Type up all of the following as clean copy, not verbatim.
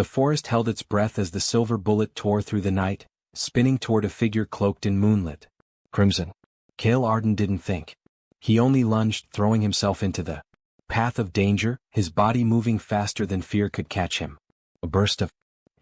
The forest held its breath as the silver bullet tore through the night, spinning toward a figure cloaked in moonlit crimson. Cale Arden didn't think. He only lunged, throwing himself into the path of danger, his body moving faster than fear could catch him. A burst of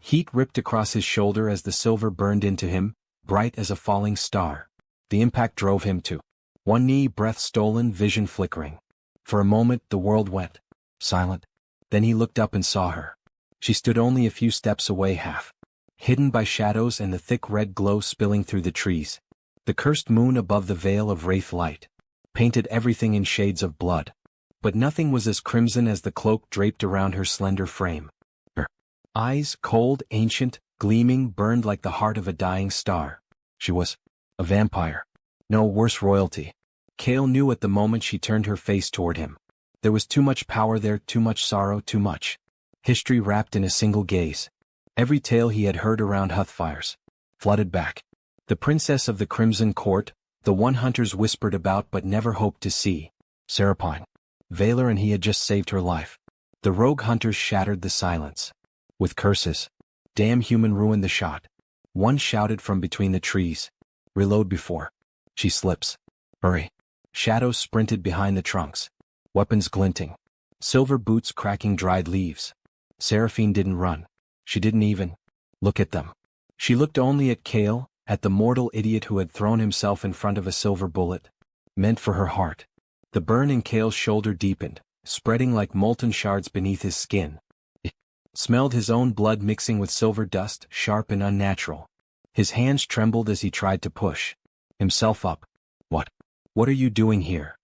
heat ripped across his shoulder as the silver burned into him, bright as a falling star. The impact drove him to one knee, breath stolen, vision flickering. For a moment the world went silent. Then he looked up and saw her. She stood only a few steps away, half hidden by shadows and the thick red glow spilling through the trees. The cursed moon above the veil of wraith light painted everything in shades of blood. But nothing was as crimson as the cloak draped around her slender frame. Her eyes, cold, ancient, gleaming, burned like the heart of a dying star. She was a vampire. No, worse, royalty. Cale knew at the moment she turned her face toward him. There was too much power there, too much sorrow, too much history wrapped in a single gaze. Every tale he had heard around Hearthfires flooded back. The princess of the Crimson Court, the one hunters whispered about but never hoped to see. Serapine. Valor, and he had just saved her life. The rogue hunters shattered the silence with curses. Damn human ruined the shot. One shouted from between the trees. Reload before she slips. Hurry. Shadows sprinted behind the trunks. Weapons glinting. Silver boots cracking dried leaves. Seraphine didn't run. She didn't even look at them. She looked only at Cale, at the mortal idiot who had thrown himself in front of a silver bullet meant for her heart. The burn in Cale's shoulder deepened, spreading like molten shards beneath his skin. He smelled his own blood mixing with silver dust, sharp and unnatural. His hands trembled as he tried to push himself up. What are you doing here?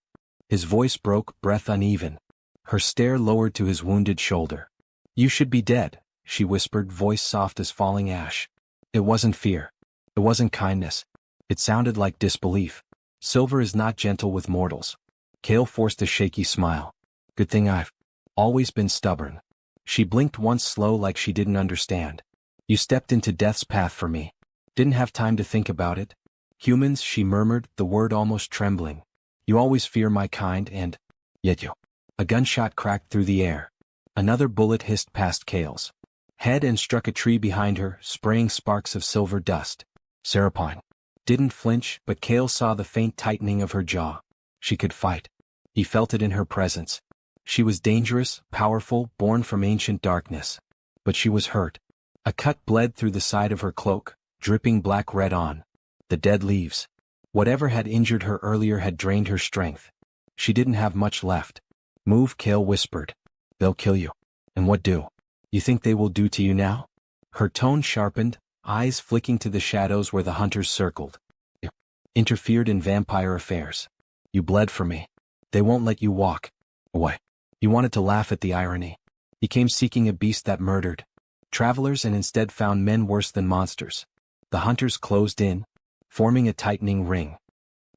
His voice broke, breath uneven. Her stare lowered to his wounded shoulder. You should be dead, she whispered, voice soft as falling ash. It wasn't fear. It wasn't kindness. It sounded like disbelief. Silver is not gentle with mortals. Cale forced a shaky smile. Good thing I've always been stubborn. She blinked once, slow, like she didn't understand. You stepped into death's path for me. Didn't have time to think about it. Humans, she murmured, the word almost trembling. You always fear my kind, and yet you. A gunshot cracked through the air. Another bullet hissed past Cale's head and struck a tree behind her, spraying sparks of silver dust. Seraphine didn't flinch, but Cale saw the faint tightening of her jaw. She could fight. He felt it in her presence. She was dangerous, powerful, born from ancient darkness. But she was hurt. A cut bled through the side of her cloak, dripping black-red on the dead leaves. Whatever had injured her earlier had drained her strength. She didn't have much left. Move, Cale whispered. They'll kill you. And what do you think they will do to you now? Her tone sharpened, eyes flicking to the shadows where the hunters circled. You interfered in vampire affairs. You bled for me. They won't let you walk away. He wanted to laugh at the irony. He came seeking a beast that murdered travelers and instead found men worse than monsters. The hunters closed in, forming a tightening ring.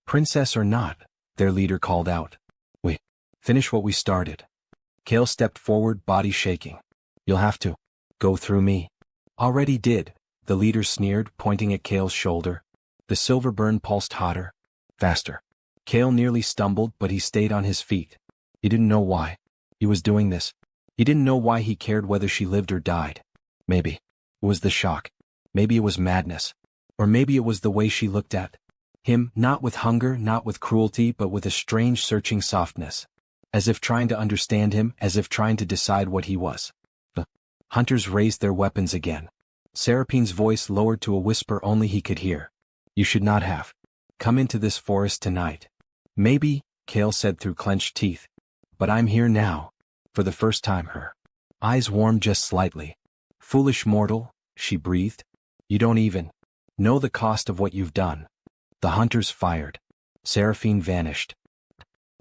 Princess or not, their leader called out. We finish what we started. Cale stepped forward, body shaking. You'll have to go through me. Already did, the leader sneered, pointing at Cale's shoulder. The silver burn pulsed hotter, faster. Cale nearly stumbled, but he stayed on his feet. He didn't know why he was doing this. He didn't know why he cared whether she lived or died. Maybe it was the shock. Maybe it was madness. Or maybe it was the way she looked at him, not with hunger, not with cruelty, but with a strange searching softness. As if trying to understand him, as if trying to decide what he was. The hunters raised their weapons again. Seraphine's voice lowered to a whisper only he could hear. You should not have come into this forest tonight. Maybe, Cale said through clenched teeth. But I'm here now. For the first time. Her eyes warmed just slightly. Foolish mortal, she breathed. You don't even know the cost of what you've done. The hunters fired. Seraphine vanished.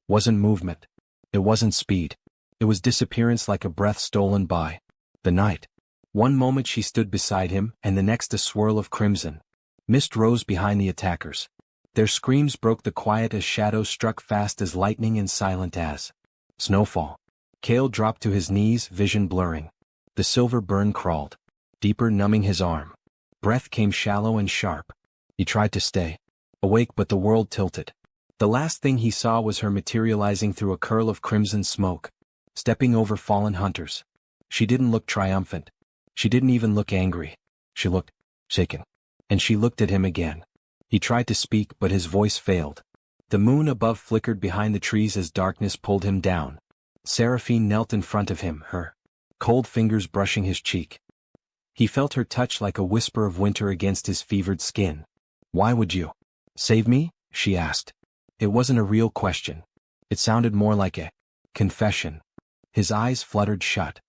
Wasn't movement. It wasn't speed. It was disappearance, like a breath stolen by the night. One moment she stood beside him, and the next a swirl of crimson mist rose behind the attackers. Their screams broke the quiet as shadows struck fast as lightning and silent as snowfall. Cale dropped to his knees, vision blurring. The silver burn crawled deeper, numbing his arm. Breath came shallow and sharp. He tried to stay awake, but the world tilted. The last thing he saw was her materializing through a curl of crimson smoke, stepping over fallen hunters. She didn't look triumphant. She didn't even look angry. She looked shaken. And she looked at him again. He tried to speak, but his voice failed. The moon above flickered behind the trees as darkness pulled him down. Seraphine knelt in front of him, her cold fingers brushing his cheek. He felt her touch like a whisper of winter against his fevered skin. "Why would you save me?" she asked. It wasn't a real question. It sounded more like a confession. His eyes fluttered shut.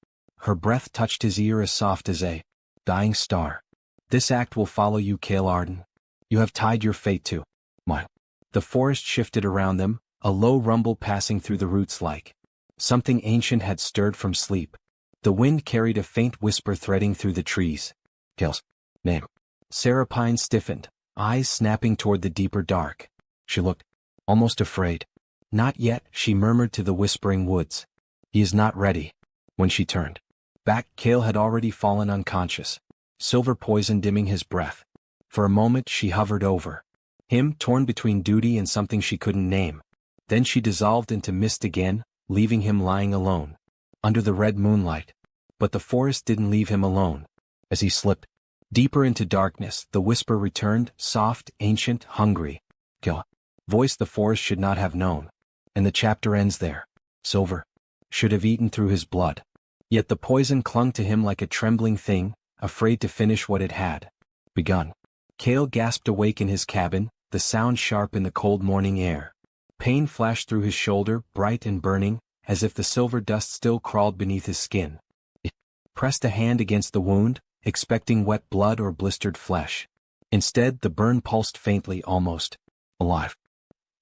Her breath touched his ear as soft as a dying star. "This act will follow you, Cale Arden. You have tied your fate to mine." The forest shifted around them, a low rumble passing through the roots like something ancient had stirred from sleep. The wind carried a faint whisper threading through the trees. "Cale's name." Seraphine stiffened, eyes snapping toward the deeper dark. She looked almost afraid. "Not yet," she murmured to the whispering woods. "He is not ready." When she turned back, Cale had already fallen unconscious, silver poison dimming his breath. For a moment she hovered over him, torn between duty and something she couldn't name. Then she dissolved into mist again, leaving him lying alone under the red moonlight. But the forest didn't leave him alone. As he slipped deeper into darkness, the whisper returned, soft, ancient, hungry. "Kill." Voice the forest should not have known. And the chapter ends there. Silver should have eaten through his blood. Yet the poison clung to him like a trembling thing, afraid to finish what it had begun. Cale gasped awake in his cabin, the sound sharp in the cold morning air. Pain flashed through his shoulder, bright and burning, as if the silver dust still crawled beneath his skin. He pressed a hand against the wound, expecting wet blood or blistered flesh. Instead, the burn pulsed faintly, almost alive.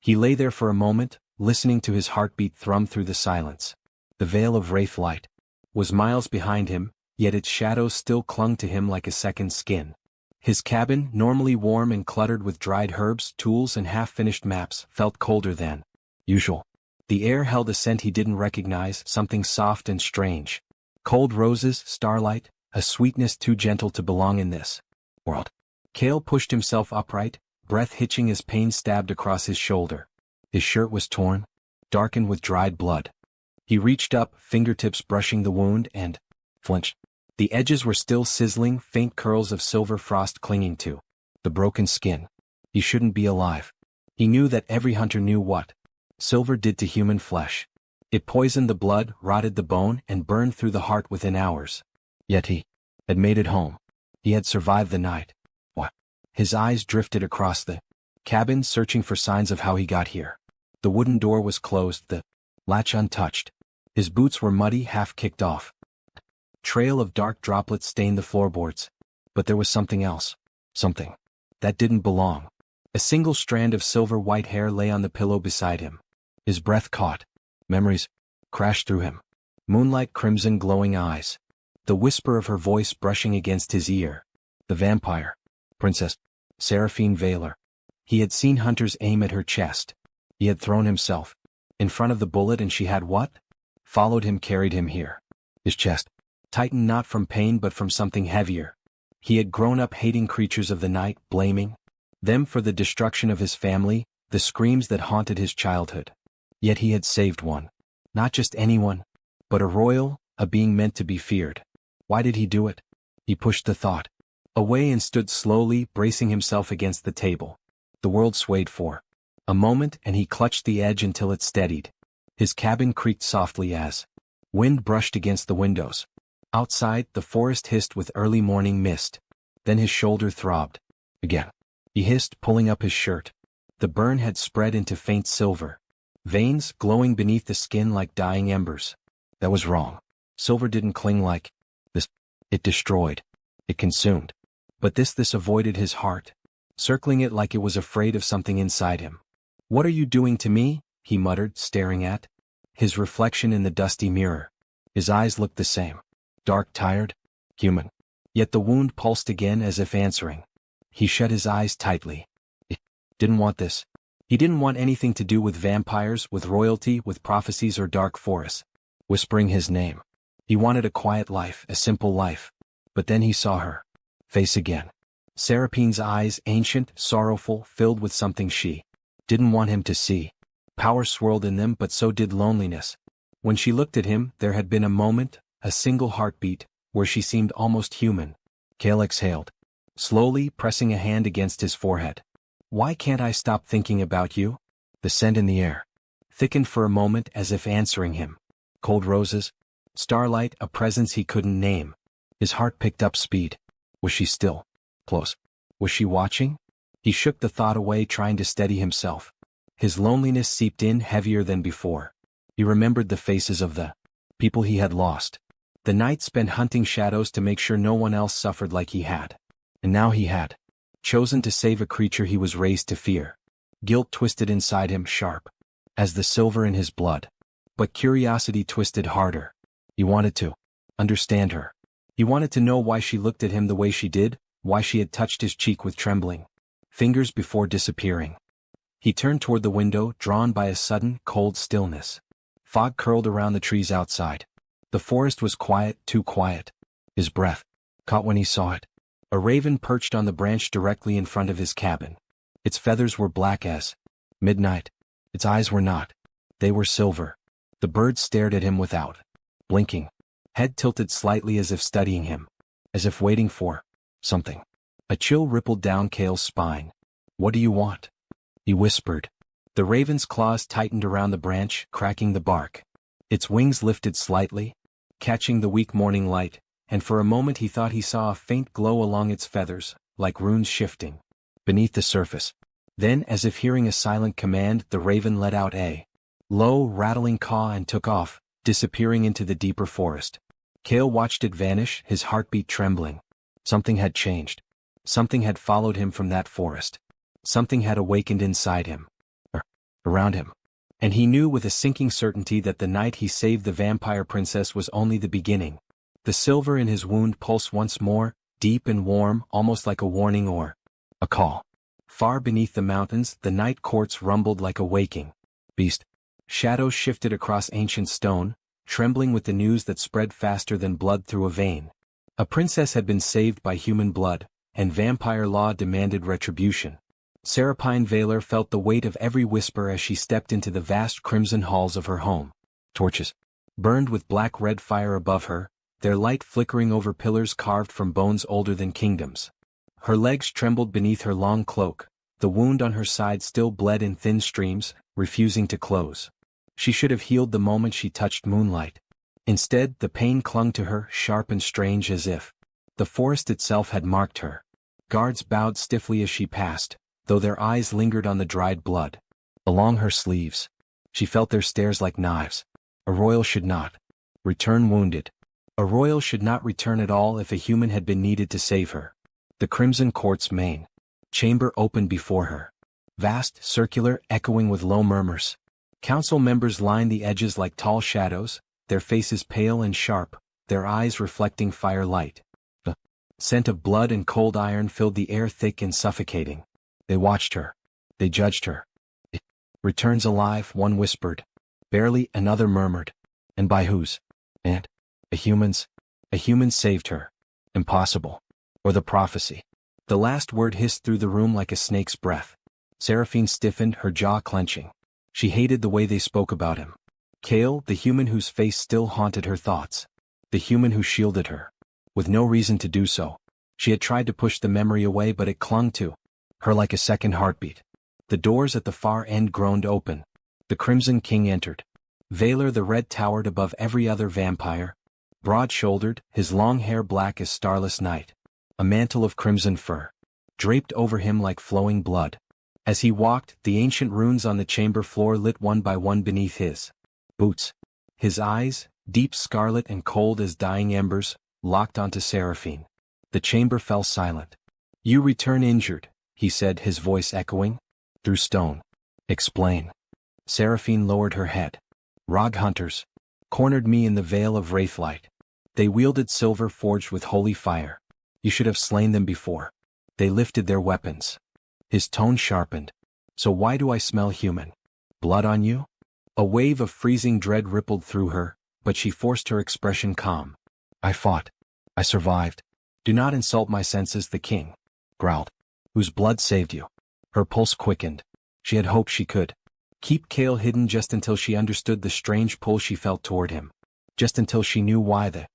He lay there for a moment, listening to his heartbeat thrum through the silence. The veil of wraith light was miles behind him, yet its shadows still clung to him like a second skin. His cabin, normally warm and cluttered with dried herbs, tools and half-finished maps, felt colder than usual. The air held a scent he didn't recognize, something soft and strange. Cold roses, starlight, a sweetness too gentle to belong in this world. Cale pushed himself upright, breath hitching as pain stabbed across his shoulder. His shirt was torn, darkened with dried blood. He reached up, fingertips brushing the wound, and flinched. The edges were still sizzling, faint curls of silver frost clinging to the broken skin. He shouldn't be alive. He knew that every hunter knew what silver did to human flesh. It poisoned the blood, rotted the bone, and burned through the heart within hours. Yet he had made it home. He had survived the night. What? His eyes drifted across the cabin, searching for signs of how he got here. The wooden door was closed, the latch untouched. His boots were muddy, half kicked off. Trail of dark droplets stained the floorboards. But there was something else. Something that didn't belong. A single strand of silver-white hair lay on the pillow beside him. His breath caught. Memories crashed through him. Moonlight, crimson glowing eyes. The whisper of her voice brushing against his ear. The vampire. Princess Seraphine Valor. He had seen hunters aim at her chest. He had thrown himself in front of the bullet, and she had what? Followed him, carried him here. His chest tightened, not from pain but from something heavier. He had grown up hating creatures of the night, blaming them for the destruction of his family, the screams that haunted his childhood. Yet he had saved one. Not just anyone, but a royal, a being meant to be feared. Why did he do it? He pushed the thought away and stood slowly, bracing himself against the table. The world swayed for a moment, and he clutched the edge until it steadied. His cabin creaked softly as wind brushed against the windows. Outside, the forest hissed with early morning mist. Then his shoulder throbbed again. He hissed, pulling up his shirt. The burn had spread into faint silver veins, glowing beneath the skin like dying embers. That was wrong. Silver didn't cling like this. It destroyed. It consumed. But this avoided his heart, circling it like it was afraid of something inside him. "What are you doing to me?" he muttered, staring at his reflection in the dusty mirror. His eyes looked the same. Dark, tired, human. Yet the wound pulsed again, as if answering. He shut his eyes tightly. He didn't want this. He didn't want anything to do with vampires, with royalty, with prophecies or dark forests whispering his name. He wanted a quiet life, a simple life. But then he saw her face again. Seraphine's eyes, ancient, sorrowful, filled with something she didn't want him to see. Power swirled in them, but so did loneliness. When she looked at him, there had been a moment, a single heartbeat, where she seemed almost human. Kale exhaled, slowly pressing a hand against his forehead. Why can't I stop thinking about you? The scent in the air thickened for a moment as if answering him. Cold roses, starlight, a presence he couldn't name. His heart picked up speed. Was she still close? Was she watching? He shook the thought away, trying to steady himself. His loneliness seeped in heavier than before. He remembered the faces of the people he had lost. The night spent hunting shadows to make sure no one else suffered like he had. And now he had chosen to save a creature he was raised to fear. Guilt twisted inside him sharp as the silver in his blood. But curiosity twisted harder. He wanted to understand her. He wanted to know why she looked at him the way she did, why she had touched his cheek with trembling fingers before disappearing. He turned toward the window, drawn by a sudden, cold stillness. Fog curled around the trees outside. The forest was quiet, too quiet. His breath caught when he saw it. A raven perched on the branch directly in front of his cabin. Its feathers were black as midnight. Its eyes were not. They were silver. The bird stared at him without blinking, head tilted slightly as if studying him, as if waiting for something. A chill rippled down Kale's spine. What do you want? He whispered. The raven's claws tightened around the branch, cracking the bark. Its wings lifted slightly, catching the weak morning light, and for a moment he thought he saw a faint glow along its feathers, like runes shifting beneath the surface. Then, as if hearing a silent command, the raven let out a low, rattling caw and took off, disappearing into the deeper forest. Kale watched it vanish, his heartbeat trembling. Something had changed. Something had followed him from that forest. Something had awakened inside him. Around him. And he knew with a sinking certainty that the night he saved the vampire princess was only the beginning. The silver in his wound pulsed once more, deep and warm, almost like a warning or a call. Far beneath the mountains, the night courts rumbled like a waking beast. Shadows shifted across ancient stone, trembling with the news that spread faster than blood through a vein. A princess had been saved by human blood, and vampire law demanded retribution. Serapine Valor felt the weight of every whisper as she stepped into the vast crimson halls of her home. Torches burned with black-red fire above her, their light flickering over pillars carved from bones older than kingdoms. Her legs trembled beneath her long cloak, the wound on her side still bled in thin streams, refusing to close. She should have healed the moment she touched moonlight. Instead, the pain clung to her, sharp and strange, as if the forest itself had marked her. Guards bowed stiffly as she passed, though their eyes lingered on the dried blood. Along her sleeves, she felt their stares like knives. A royal should not return wounded. A royal should not return at all if a human had been needed to save her. The Crimson Court's main chamber opened before her. Vast, circular, echoing with low murmurs. Council members lined the edges like tall shadows, their faces pale and sharp, their eyes reflecting firelight. The scent of blood and cold iron filled the air, thick and suffocating. They watched her. They judged her. "It returns alive," one whispered. Barely, another murmured. And by whose? And? A human's? A human saved her. Impossible. Or the prophecy. The last word hissed through the room like a snake's breath. Seraphine stiffened, her jaw clenching. She hated the way they spoke about him. Kale, the human whose face still haunted her thoughts. The human who shielded her. With no reason to do so. She had tried to push the memory away, but it clung to her like a second heartbeat. The doors at the far end groaned open. The Crimson King entered. Valor the Red towered above every other vampire. Broad-shouldered, his long hair black as starless night. A mantle of crimson fur draped over him like flowing blood. As he walked, the ancient runes on the chamber floor lit one by one beneath his boots. His eyes, deep scarlet and cold as dying embers, locked onto Seraphine. The chamber fell silent. "You return injured," he said, his voice echoing through stone. "Explain." Seraphine lowered her head. "Rog hunters cornered me in the veil of wraithlight. They wielded silver forged with holy fire. You should have slain them before. They lifted their weapons." His tone sharpened. "So why do I smell human blood on you?" A wave of freezing dread rippled through her, but she forced her expression calm. "I fought. I survived. Do not insult my senses," the king growled. "Whose blood saved you?" Her pulse quickened. She had hoped she could keep Kale hidden just until she understood the strange pull she felt toward him. Just until she knew why the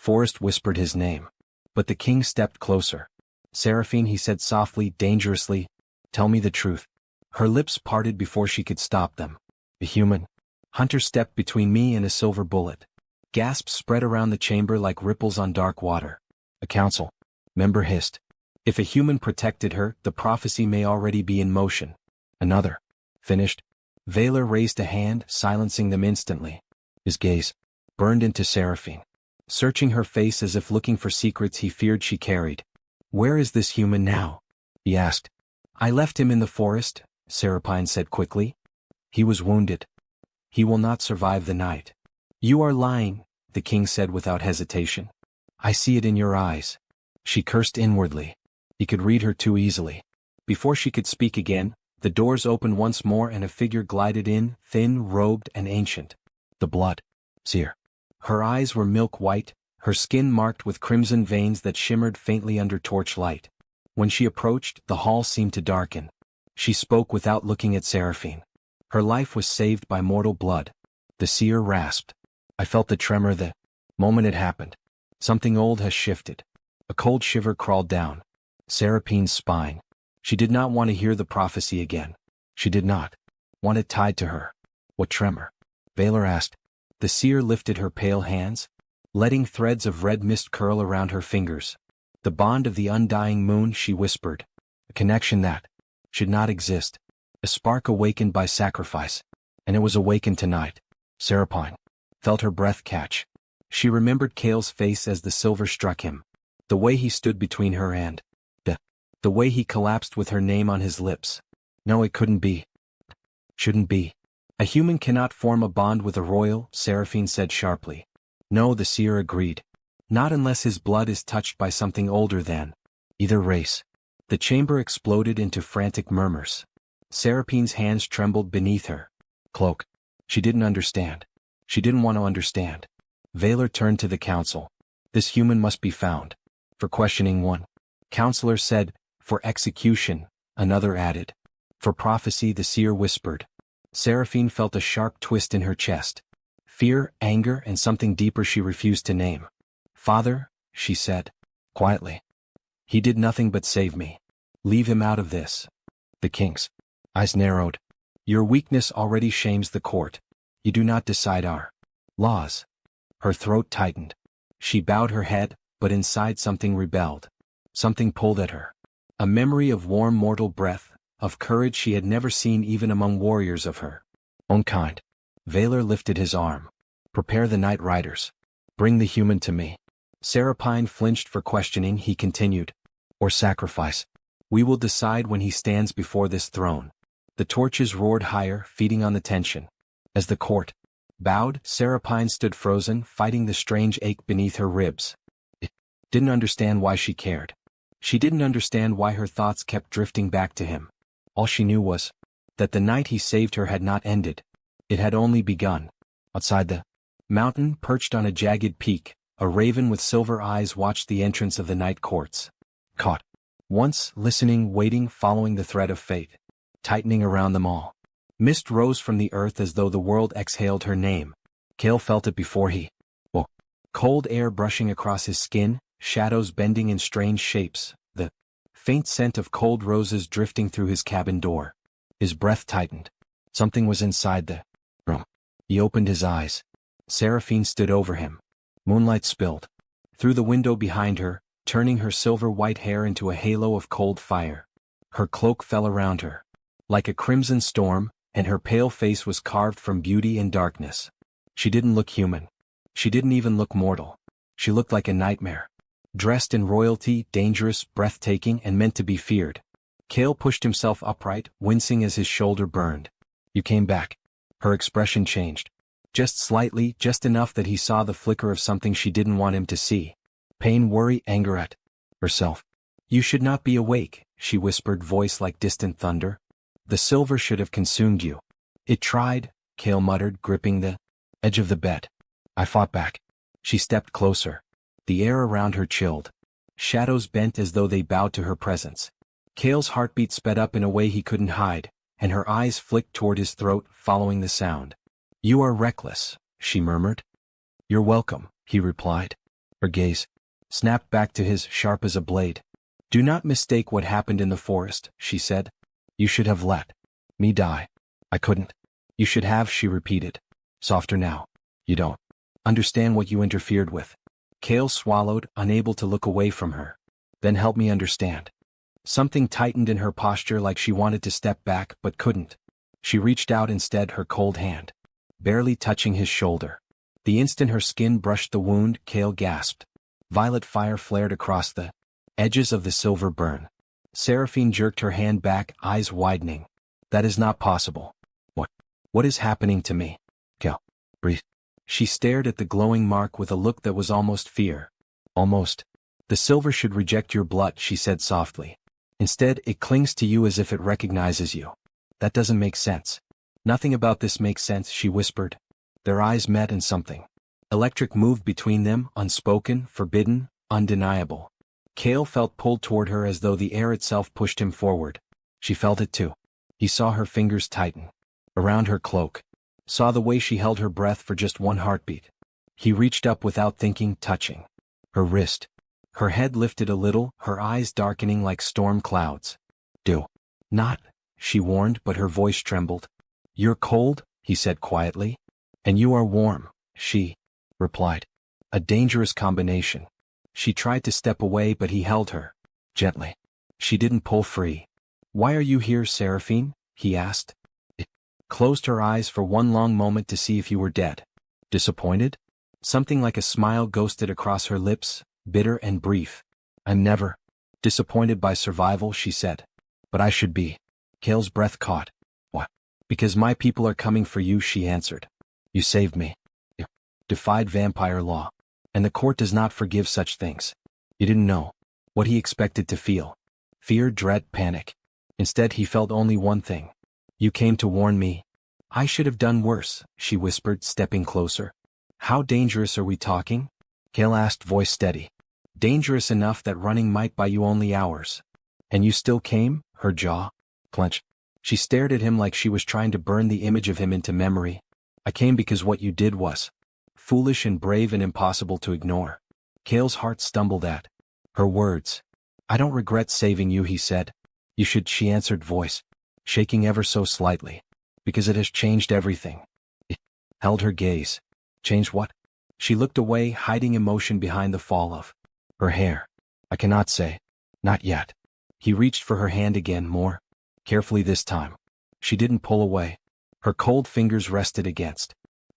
Forrest whispered his name. But the king stepped closer. Seraphine, he said softly, dangerously, tell me the truth. Her lips parted before she could stop them. A human. Hunter stepped between me and a silver bullet. Gasps spread around the chamber like ripples on dark water. A council member hissed. If a human protected her, the prophecy may already be in motion. Another finished. Valor raised a hand, silencing them instantly. His gaze burned into Seraphine, searching her face as if looking for secrets he feared she carried. Where is this human now? He asked. I left him in the forest, Seraphine said quickly. He was wounded. He will not survive the night. You are lying, the king said without hesitation. I see it in your eyes. She cursed inwardly. He could read her too easily. Before she could speak again, the doors opened once more and a figure glided in, thin, robed, and ancient. The blood seer. Her eyes were milk white, her skin marked with crimson veins that shimmered faintly under torchlight. When she approached, the hall seemed to darken. She spoke without looking at Seraphine. Her life was saved by mortal blood. The seer rasped. I felt the tremor the moment it happened. Something old has shifted. A cold shiver crawled down Seraphine's spine. She did not want to hear the prophecy again. She did not want it tied to her. What tremor? Valor asked. The seer lifted her pale hands, letting threads of red mist curl around her fingers. The bond of the undying moon, she whispered. A connection that should not exist. A spark awakened by sacrifice. And it was awakened tonight. Seraphine felt her breath catch. She remembered Kale's face as the silver struck him. The way he stood between her and the way he collapsed with her name on his lips. No, it couldn't be. Shouldn't be. A human cannot form a bond with a royal, Seraphine said sharply. No, the seer agreed. Not unless his blood is touched by something older than either race. The chamber exploded into frantic murmurs. Seraphine's hands trembled beneath her cloak. She didn't understand. She didn't want to understand. Valor turned to the council. This human must be found. For questioning, one counselor said. For execution, another added. For prophecy, the seer whispered. Seraphine felt a sharp twist in her chest. Fear, anger, and something deeper she refused to name. Father, she said, quietly. He did nothing but save me. Leave him out of this. The king's eyes narrowed. Your weakness already shames the court. You do not decide our laws. Her throat tightened. She bowed her head, but inside something rebelled. Something pulled at her. A memory of warm mortal breath, of courage she had never seen even among warriors of her own kind. Valor lifted his arm. Prepare the night riders. Bring the human to me. Seraphine flinched for questioning, he continued. Or sacrifice. We will decide when he stands before this throne. The torches roared higher, feeding on the tension. As the court bowed, Seraphine stood frozen, fighting the strange ache beneath her ribs. Didn't understand why she cared. She didn't understand why her thoughts kept drifting back to him. All she knew was that the night he saved her had not ended. It had only begun. Outside the mountain, perched on a jagged peak, a raven with silver eyes watched the entrance of the night courts. Caught. Once, listening, waiting, following the thread of fate. Tightening around them all. Mist rose from the earth as though the world exhaled her name. Kale felt it before he woke. Cold air brushing across his skin, shadows bending in strange shapes, the faint scent of cold roses drifting through his cabin door. His breath tightened. Something was inside the room. He opened his eyes. Seraphine stood over him. Moonlight spilled through the window behind her, turning her silver-white hair into a halo of cold fire. Her cloak fell around her like a crimson storm, and her pale face was carved from beauty and darkness. She didn't look human. She didn't even look mortal. She looked like a nightmare. Dressed in royalty, dangerous, breathtaking, and meant to be feared. Kale pushed himself upright, wincing as his shoulder burned. You came back. Her expression changed. Just slightly, just enough that he saw the flicker of something she didn't want him to see. Pain, worry, anger at herself. You should not be awake, she whispered, voice like distant thunder. The silver should have consumed you. It tried, Kale muttered, gripping the edge of the bed. I fought back. She stepped closer. The air around her chilled. Shadows bent as though they bowed to her presence. Kale's heartbeat sped up in a way he couldn't hide, and her eyes flicked toward his throat, following the sound. You are reckless, she murmured. You're welcome, he replied. Her gaze snapped back to his, sharp as a blade. "Do not mistake what happened in the forest," she said. "You should have let me die. I couldn't." "You should have," she repeated, softer now. "You don't understand what you interfered with." Kale swallowed, unable to look away from her. "Then help me understand." Something tightened in her posture, like she wanted to step back but couldn't. She reached out instead, her cold hand barely touching his shoulder. The instant her skin brushed the wound, Kale gasped. Violet fire flared across the edges of the silver burn. Seraphine jerked her hand back, eyes widening. "That is not possible." What is happening to me?" "Kale, breathe." She stared at the glowing mark with a look that was almost fear. "Almost. The silver should reject your blood," she said softly. "Instead, it clings to you as if it recognizes you. That doesn't make sense." "Nothing about this makes sense," she whispered. Their eyes met and something electric moved between them, unspoken, forbidden, undeniable. Kale felt pulled toward her as though the air itself pushed him forward. She felt it too. He saw her fingers tighten around her cloak, saw the way she held her breath for just one heartbeat. He reached up without thinking, touching her wrist. Her head lifted a little, her eyes darkening like storm clouds. "Do not," she warned, but her voice trembled. "You're cold," he said quietly. "And you are warm," she replied. A dangerous combination. She tried to step away, but he held her gently. She didn't pull free. "Why are you here, Seraphine?" he asked. It closed her eyes for one long moment to see if he were dead. Disappointed? Something like a smile ghosted across her lips, bitter and brief. "I'm never disappointed by survival," she said. "But I should be." Kale's breath caught. "What?" "Because my people are coming for you," she answered. "You saved me. You defied vampire law. And the court does not forgive such things." You didn't know what he expected to feel. Fear, dread, panic. Instead, he felt only one thing. "You came to warn me." "I should have done worse," she whispered, stepping closer. "How dangerous are we talking?" Kale asked, voice steady. "Dangerous enough that running might buy you only hours." "And you still came?" Her jaw clenched. She stared at him like she was trying to burn the image of him into memory. "I came because what you did was foolish and brave and impossible to ignore." Kale's heart stumbled at her words. "I don't regret saving you," he said. "You should," she answered, voice shaking ever so slightly. "Because it has changed everything." It held her gaze. "Changed what?" She looked away, hiding emotion behind the fall of her hair. "I cannot say. Not yet." He reached for her hand again, more carefully this time. She didn't pull away. Her cold fingers rested against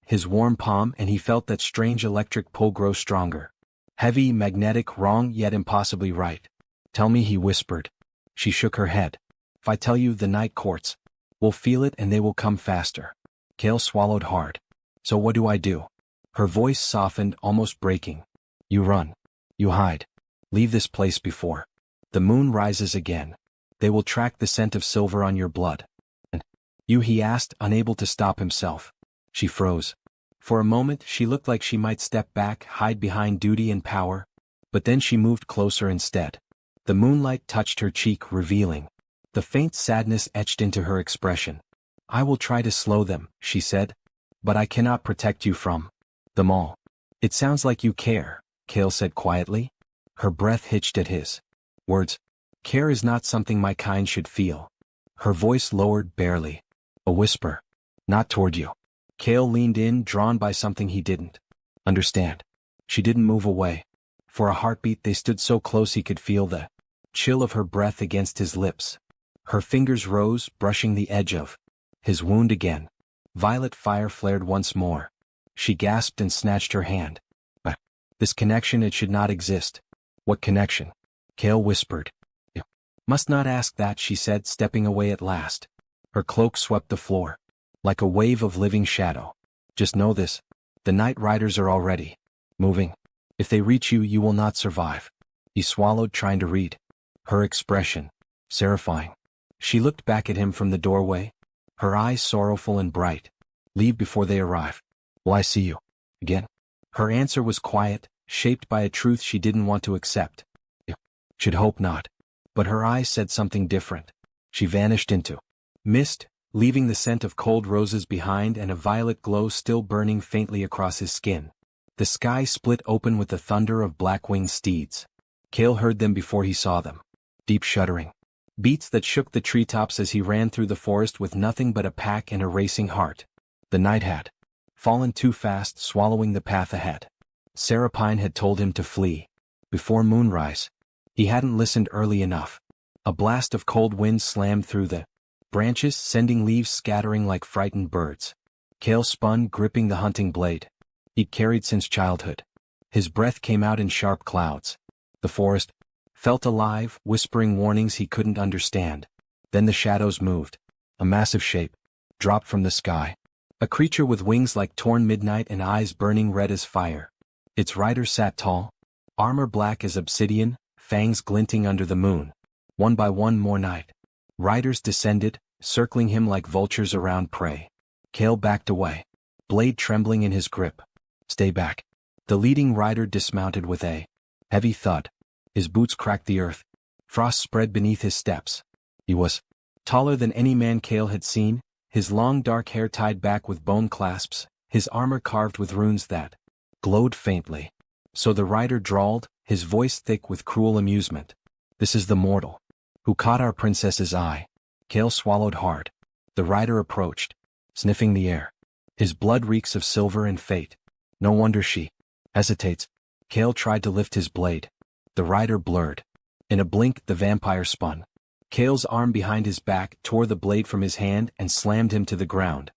his warm palm, and he felt that strange electric pull grow stronger. Heavy, magnetic, wrong, yet impossibly right. "Tell me," he whispered. She shook her head. "If I tell you, the night courts will feel it and they will come faster." Kale swallowed hard. "So what do I do?" Her voice softened, almost breaking. "You run. You hide. Leave this place before the moon rises again. They will track the scent of silver on your blood." "And you?" he asked, unable to stop himself. She froze. For a moment, she looked like she might step back, hide behind duty and power. But then she moved closer instead. The moonlight touched her cheek, revealing the faint sadness etched into her expression. "I will try to slow them," she said. "But I cannot protect you from them all." "It sounds like you care," Kale said quietly. Her breath hitched at his words. "Care is not something my kind should feel." Her voice lowered barely. A whisper. "Not toward you." Kale leaned in, drawn by something he didn't understand. She didn't move away. For a heartbeat they stood so close he could feel the chill of her breath against his lips. Her fingers rose, brushing the edge of his wound again. Violet fire flared once more. She gasped and snatched her hand. "But this connection, it should not exist." "What connection?" Kale whispered. "You must not ask that," she said, stepping away at last. Her cloak swept the floor like a wave of living shadow. "Just know this. The night riders are already moving. If they reach you, you will not survive." He swallowed, trying to read her expression. Terrifying. She looked back at him from the doorway, her eyes sorrowful and bright. "Leave before they arrive." "Will I see you again?" Her answer was quiet, shaped by a truth she didn't want to accept. "You should hope not." But her eyes said something different. She vanished into mist, leaving the scent of cold roses behind and a violet glow still burning faintly across his skin. The sky split open with the thunder of black-winged steeds. Cale heard them before he saw them. Deep shuddering. Beats that shook the treetops as he ran through the forest with nothing but a pack and a racing heart. The night had fallen too fast, swallowing the path ahead. Sarapine had told him to flee. Before moonrise. He hadn't listened early enough. A blast of cold wind slammed through the branches, sending leaves scattering like frightened birds. Cale spun, gripping the hunting blade he'd carried since childhood. His breath came out in sharp clouds. The forest felt alive, whispering warnings he couldn't understand. Then the shadows moved. A massive shape dropped from the sky. A creature with wings like torn midnight and eyes burning red as fire. Its rider sat tall, armor black as obsidian, fangs glinting under the moon. One by one more night. Riders descended, circling him like vultures around prey. Cale backed away, blade trembling in his grip. Stay back. The leading rider dismounted with a heavy thud. His boots cracked the earth. Frost spread beneath his steps. He was taller than any man Cale had seen, his long dark hair tied back with bone clasps, his armor carved with runes that glowed faintly. So the rider drawled, his voice thick with cruel amusement. This is the mortal who caught our princess's eye. Cale swallowed hard. The rider approached, sniffing the air. His blood reeks of silver and fate. No wonder she hesitates. Cale tried to lift his blade. The rider blurred. In a blink, the vampire spun. Cale's arm behind his back tore the blade from his hand and slammed him to the ground.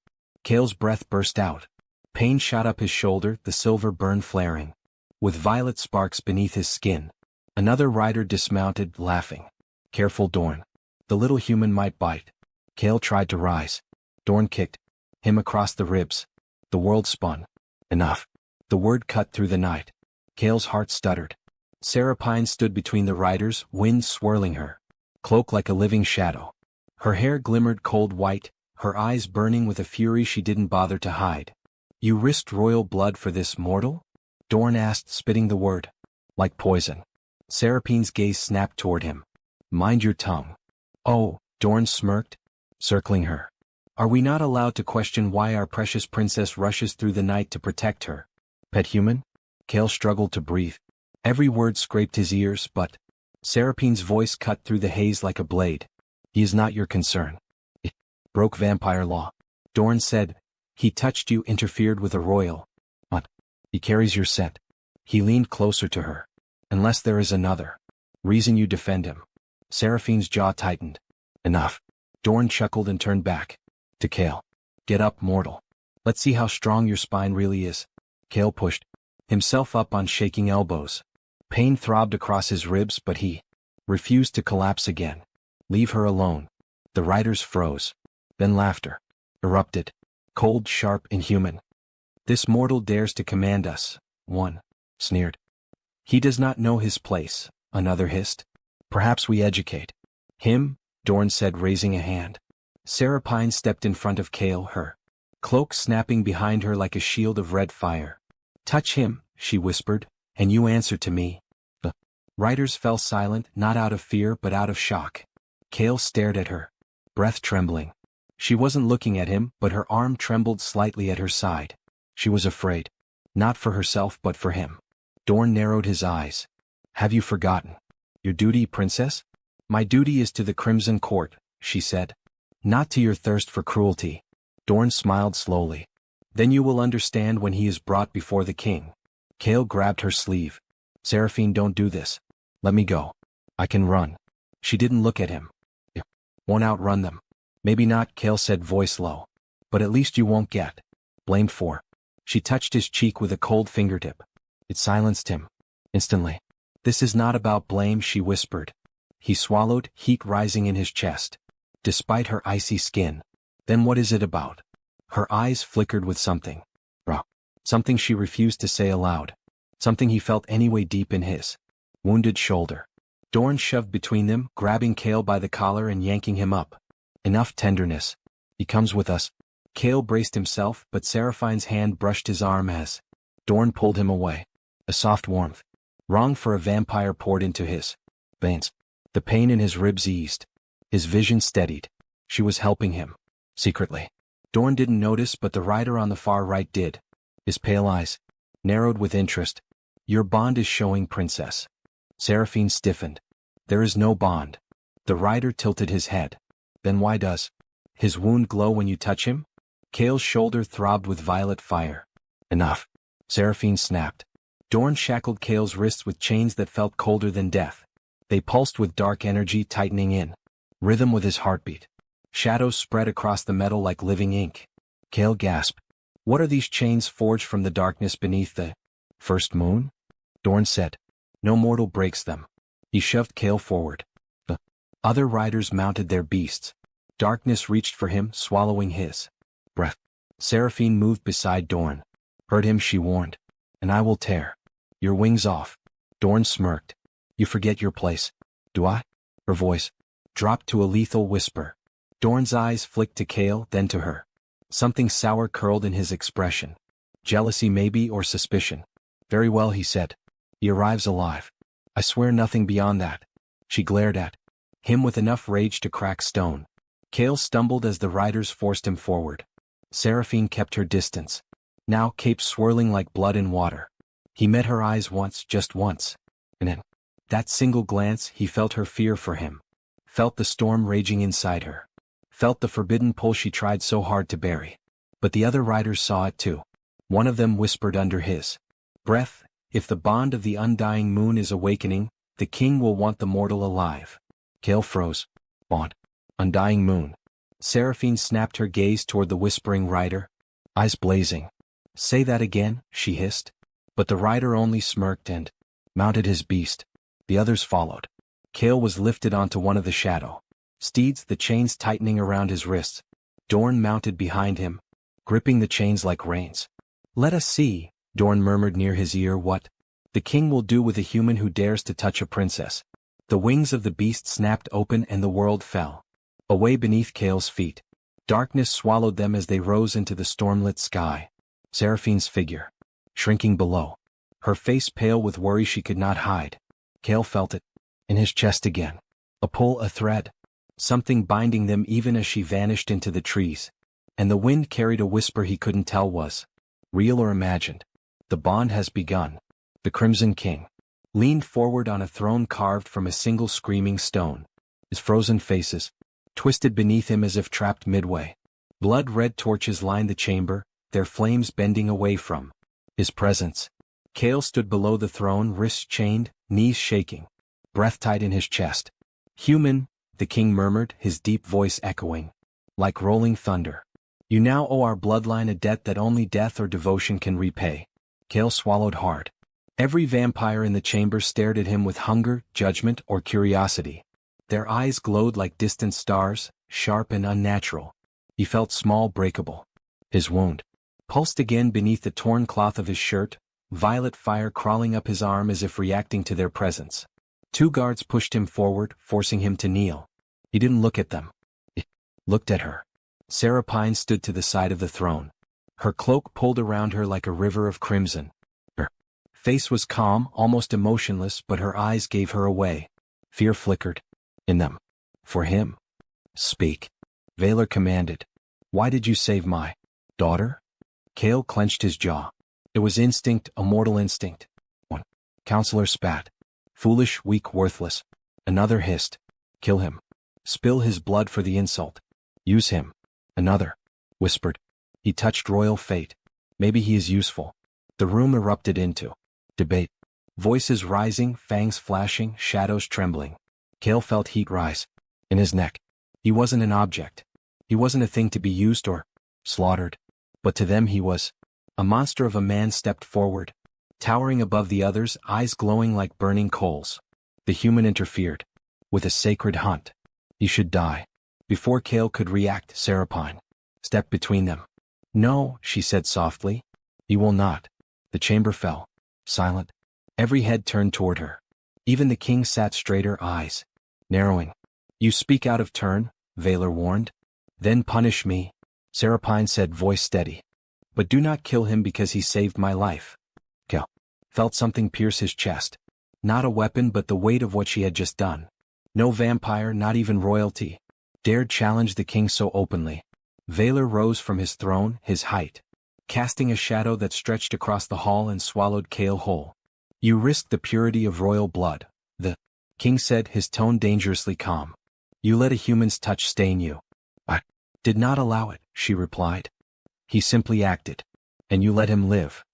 Cale's breath burst out. Pain shot up his shoulder, the silver burn flaring, with violet sparks beneath his skin. Another rider dismounted, laughing. Careful, Dorn. The little human might bite. Cale tried to rise. Dorn kicked him across the ribs. The world spun. Enough. The word cut through the night. Cale's heart stuttered. Sarapine stood between the riders, wind swirling her cloak like a living shadow. Her hair glimmered cold white, her eyes burning with a fury she didn't bother to hide. You risked royal blood for this mortal? Dorn asked, spitting the word like poison. Sarapine's gaze snapped toward him. Mind your tongue. Oh, Dorn smirked, circling her. Are we not allowed to question why our precious princess rushes through the night to protect her pet human? Cale struggled to breathe. Every word scraped his ears, but Sarapine's voice cut through the haze like a blade. He is not your concern. It broke vampire law. Dorn said, he touched you, interfered with a royal. But he carries your scent. He leaned closer to her. Unless there is another reason you defend him. Seraphine's jaw tightened. Enough. Dorn chuckled and turned back. To Cale. Get up, mortal. Let's see how strong your spine really is. Cale pushed himself up on shaking elbows. Pain throbbed across his ribs, but he refused to collapse again. Leave her alone. The riders froze. Then laughter erupted. Cold, sharp, inhuman. This mortal dares to command us. One sneered. He does not know his place. Another hissed. Perhaps we educate him, Dorn said, raising a hand. Sarapine stepped in front of Cale, her cloak snapping behind her like a shield of red fire. Touch him, she whispered, and you answer to me. The riders fell silent, not out of fear but out of shock. Cale stared at her, breath trembling. She wasn't looking at him, but her arm trembled slightly at her side. She was afraid. Not for herself but for him. Dorn narrowed his eyes. Have you forgotten your duty, princess? My duty is to the Crimson Court, she said. Not to your thirst for cruelty. Dorn smiled slowly. Then you will understand when he is brought before the king. Cale grabbed her sleeve. Seraphine, don't do this. Let me go. I can run. She didn't look at him. You won't outrun them. Maybe not, Cale said, voice low. But at least you won't get blamed for. She touched his cheek with a cold fingertip. It silenced him. Instantly. This is not about blame, she whispered. He swallowed, heat rising in his chest. Despite her icy skin. Then what is it about? Her eyes flickered with something. Raw. Something she refused to say aloud. Something he felt anyway deep in his wounded shoulder. Dorn shoved between them, grabbing Cale by the collar and yanking him up. Enough tenderness. He comes with us. Cale braced himself, but Seraphine's hand brushed his arm as Dorn pulled him away. A soft warmth, wrong for a vampire, poured into his veins. The pain in his ribs eased. His vision steadied. She was helping him. Secretly. Dorn didn't notice, but the rider on the far right did. His pale eyes narrowed with interest. Your bond is showing, Princess. Seraphine stiffened. There is no bond. The rider tilted his head. Then why does his wound glow when you touch him? Kale's shoulder throbbed with violet fire. Enough. Seraphine snapped. Dorn shackled Kale's wrists with chains that felt colder than death. They pulsed with dark energy tightening in rhythm with his heartbeat. Shadows spread across the metal like living ink. Kale gasped. What are these chains forged from the darkness beneath the first moon? Dorn said. No mortal breaks them. He shoved Kale forward. The other riders mounted their beasts. Darkness reached for him, swallowing his breath. Seraphine moved beside Dorn. Heard him, she warned. And I will tear your wings off. Dorn smirked. You forget your place. Do I? Her voice dropped to a lethal whisper. Dorn's eyes flicked to Kale, then to her. Something sour curled in his expression. Jealousy maybe, or suspicion. Very well, he said. He arrives alive. I swear nothing beyond that. She glared at him with enough rage to crack stone. Kale stumbled as the riders forced him forward. Seraphine kept her distance. Now cape swirling like blood in water. He met her eyes once, just once. And in that single glance he felt her fear for him. Felt the storm raging inside her. Felt the forbidden pull she tried so hard to bury. But the other riders saw it too. One of them whispered under his breath, if the bond of the undying moon is awakening, the king will want the mortal alive. Kale froze. Bond. Undying moon. Seraphine snapped her gaze toward the whispering rider, eyes blazing. Say that again, she hissed. But the rider only smirked and mounted his beast. The others followed. Kale was lifted onto one of the shadow steeds, the chains tightening around his wrists. Dorn mounted behind him, gripping the chains like reins. Let us see, Dorn murmured near his ear, what the king will do with a human who dares to touch a princess. The wings of the beast snapped open and the world fell away beneath Kale's feet. Darkness swallowed them as they rose into the stormlit sky. Seraphine's figure shrinking below, her face pale with worry she could not hide. Kale felt it in his chest again. A pull, a thread. Something binding them even as she vanished into the trees. And the wind carried a whisper he couldn't tell was real or imagined. The bond has begun. The Crimson King leaned forward on a throne carved from a single screaming stone. His frozen faces twisted beneath him as if trapped midway. Blood-red torches lined the chamber, their flames bending away from his presence. Kale stood below the throne, wrists chained, knees shaking, breath tight in his chest. Human, the king murmured, his deep voice echoing like rolling thunder. You now owe our bloodline a debt that only death or devotion can repay. Kale swallowed hard. Every vampire in the chamber stared at him with hunger, judgment, or curiosity. Their eyes glowed like distant stars, sharp and unnatural. He felt small, breakable. His wound pulsed again beneath the torn cloth of his shirt, violet fire crawling up his arm as if reacting to their presence. Two guards pushed him forward, forcing him to kneel. He didn't look at them. He looked at her. Seraphine stood to the side of the throne. Her cloak pulled around her like a river of crimson. Her face was calm, almost emotionless, but her eyes gave her away. Fear flickered in them. For him. Speak. Valor commanded. Why did you save my daughter? Kale clenched his jaw. It was instinct, a mortal instinct. One counselor spat. Foolish, weak, worthless. Another hissed. Kill him. Spill his blood for the insult. Use him. Another whispered. He touched royal fate. Maybe he is useful. The room erupted into debate. Voices rising, fangs flashing, shadows trembling. Kale felt heat rise in his neck. He wasn't an object. He wasn't a thing to be used or slaughtered. But to them he was. A monster of a man stepped forward, towering above the others, eyes glowing like burning coals. The human interfered with a sacred hunt. He should die. Before Kale could react, Seraphine stepped between them. No, she said softly. He will not. The chamber fell. Silent. Every head turned toward her. Even the king sat straighter, eyes narrowing. You speak out of turn, Valor warned. Then punish me, Seraphine said, voice steady. But do not kill him because he saved my life. Kale felt something pierce his chest. Not a weapon, but the weight of what she had just done. No vampire, not even royalty, dared challenge the king so openly. Valor rose from his throne, his height casting a shadow that stretched across the hall and swallowed Kale whole. You risked the purity of royal blood, the king said, his tone dangerously calm. You let a human's touch stain you. I did not allow it, she replied. He simply acted. And you let him live.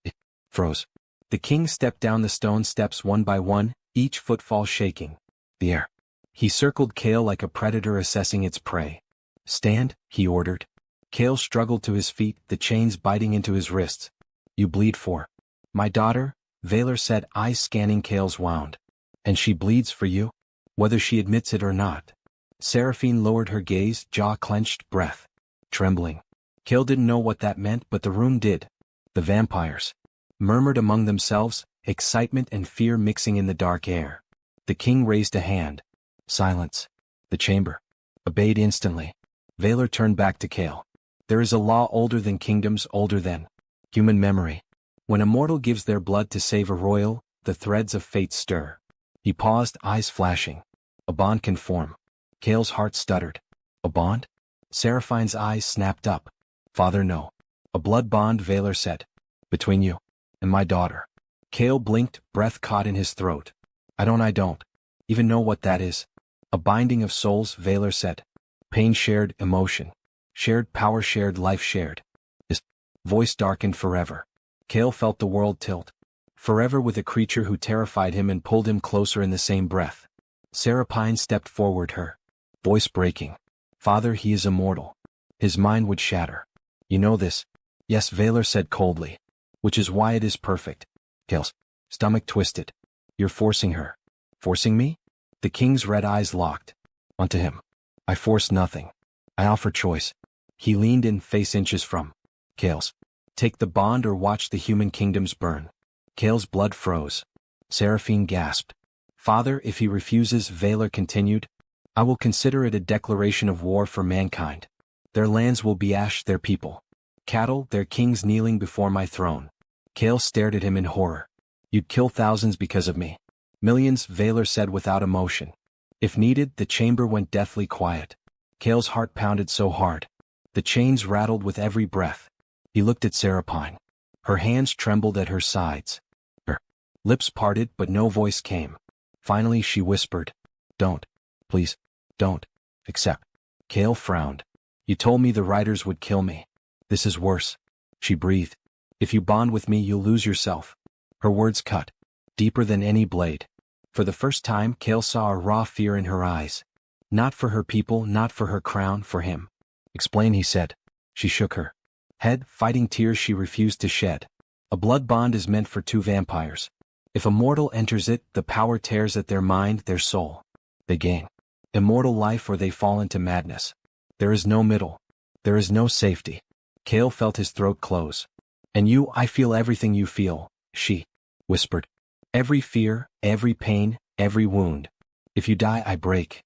It froze. The king stepped down the stone steps one by one, each footfall shaking the air. He circled Kale like a predator assessing its prey. Stand, he ordered. Kale struggled to his feet, the chains biting into his wrists. You bleed for my daughter, Valor said, eyes scanning Kale's wound. And she bleeds for you? Whether she admits it or not. Seraphine lowered her gaze, jaw clenched, breath trembling. Kale didn't know what that meant, but the room did. The vampires murmured among themselves, excitement and fear mixing in the dark air. The king raised a hand. Silence. The chamber obeyed instantly. Valor turned back to Kale. There is a law older than kingdoms, older than human memory. When a mortal gives their blood to save a royal, the threads of fate stir. He paused, eyes flashing. A bond can form. Kale's heart stuttered. A bond? Seraphine's eyes snapped up. Father, no. A blood bond, Valor said. Between you and my daughter. Kale blinked, breath caught in his throat. I don't even know what that is. A binding of souls, Valor said. Pain shared, emotion shared, power shared, life shared. His voice darkened. Forever. Kale felt the world tilt. Forever with a creature who terrified him and pulled him closer in the same breath. Seraphine stepped forward, her voice breaking. Father, he is immortal. His mind would shatter. You know this? Yes, Valor said coldly. Which is why it is perfect. Kale's stomach twisted. You're forcing her. Forcing me? The king's red eyes locked onto him. I force nothing. I offer choice. He leaned in, face inches from Kale's. Take the bond or watch the human kingdoms burn. Kale's blood froze. Seraphine gasped. Father, if he refuses, Valor continued, I will consider it a declaration of war for mankind. Their lands will be ash, their people cattle, their kings kneeling before my throne. Kale stared at him in horror. You'd kill thousands because of me. Millions, Valor said without emotion. If needed, the chamber went deathly quiet. Kale's heart pounded so hard. The chains rattled with every breath. He looked at Seraphine. Her hands trembled at her sides. Her lips parted, but no voice came. Finally she whispered, Don't. Please, don't. Accept. Kale frowned. You told me the riders would kill me. This is worse. She breathed. If you bond with me, you'll lose yourself. Her words cut deeper than any blade. For the first time, Kale saw a raw fear in her eyes. Not for her people, not for her crown, for him. Explain, he said. She shook her head, fighting tears she refused to shed. A blood bond is meant for two vampires. If a mortal enters it, the power tears at their mind, their soul. They gain immortal life or they fall into madness. There is no middle. There is no safety. Kale felt his throat close. And you, I feel everything you feel, she whispered. Every fear, every pain, every wound. If you die, I break.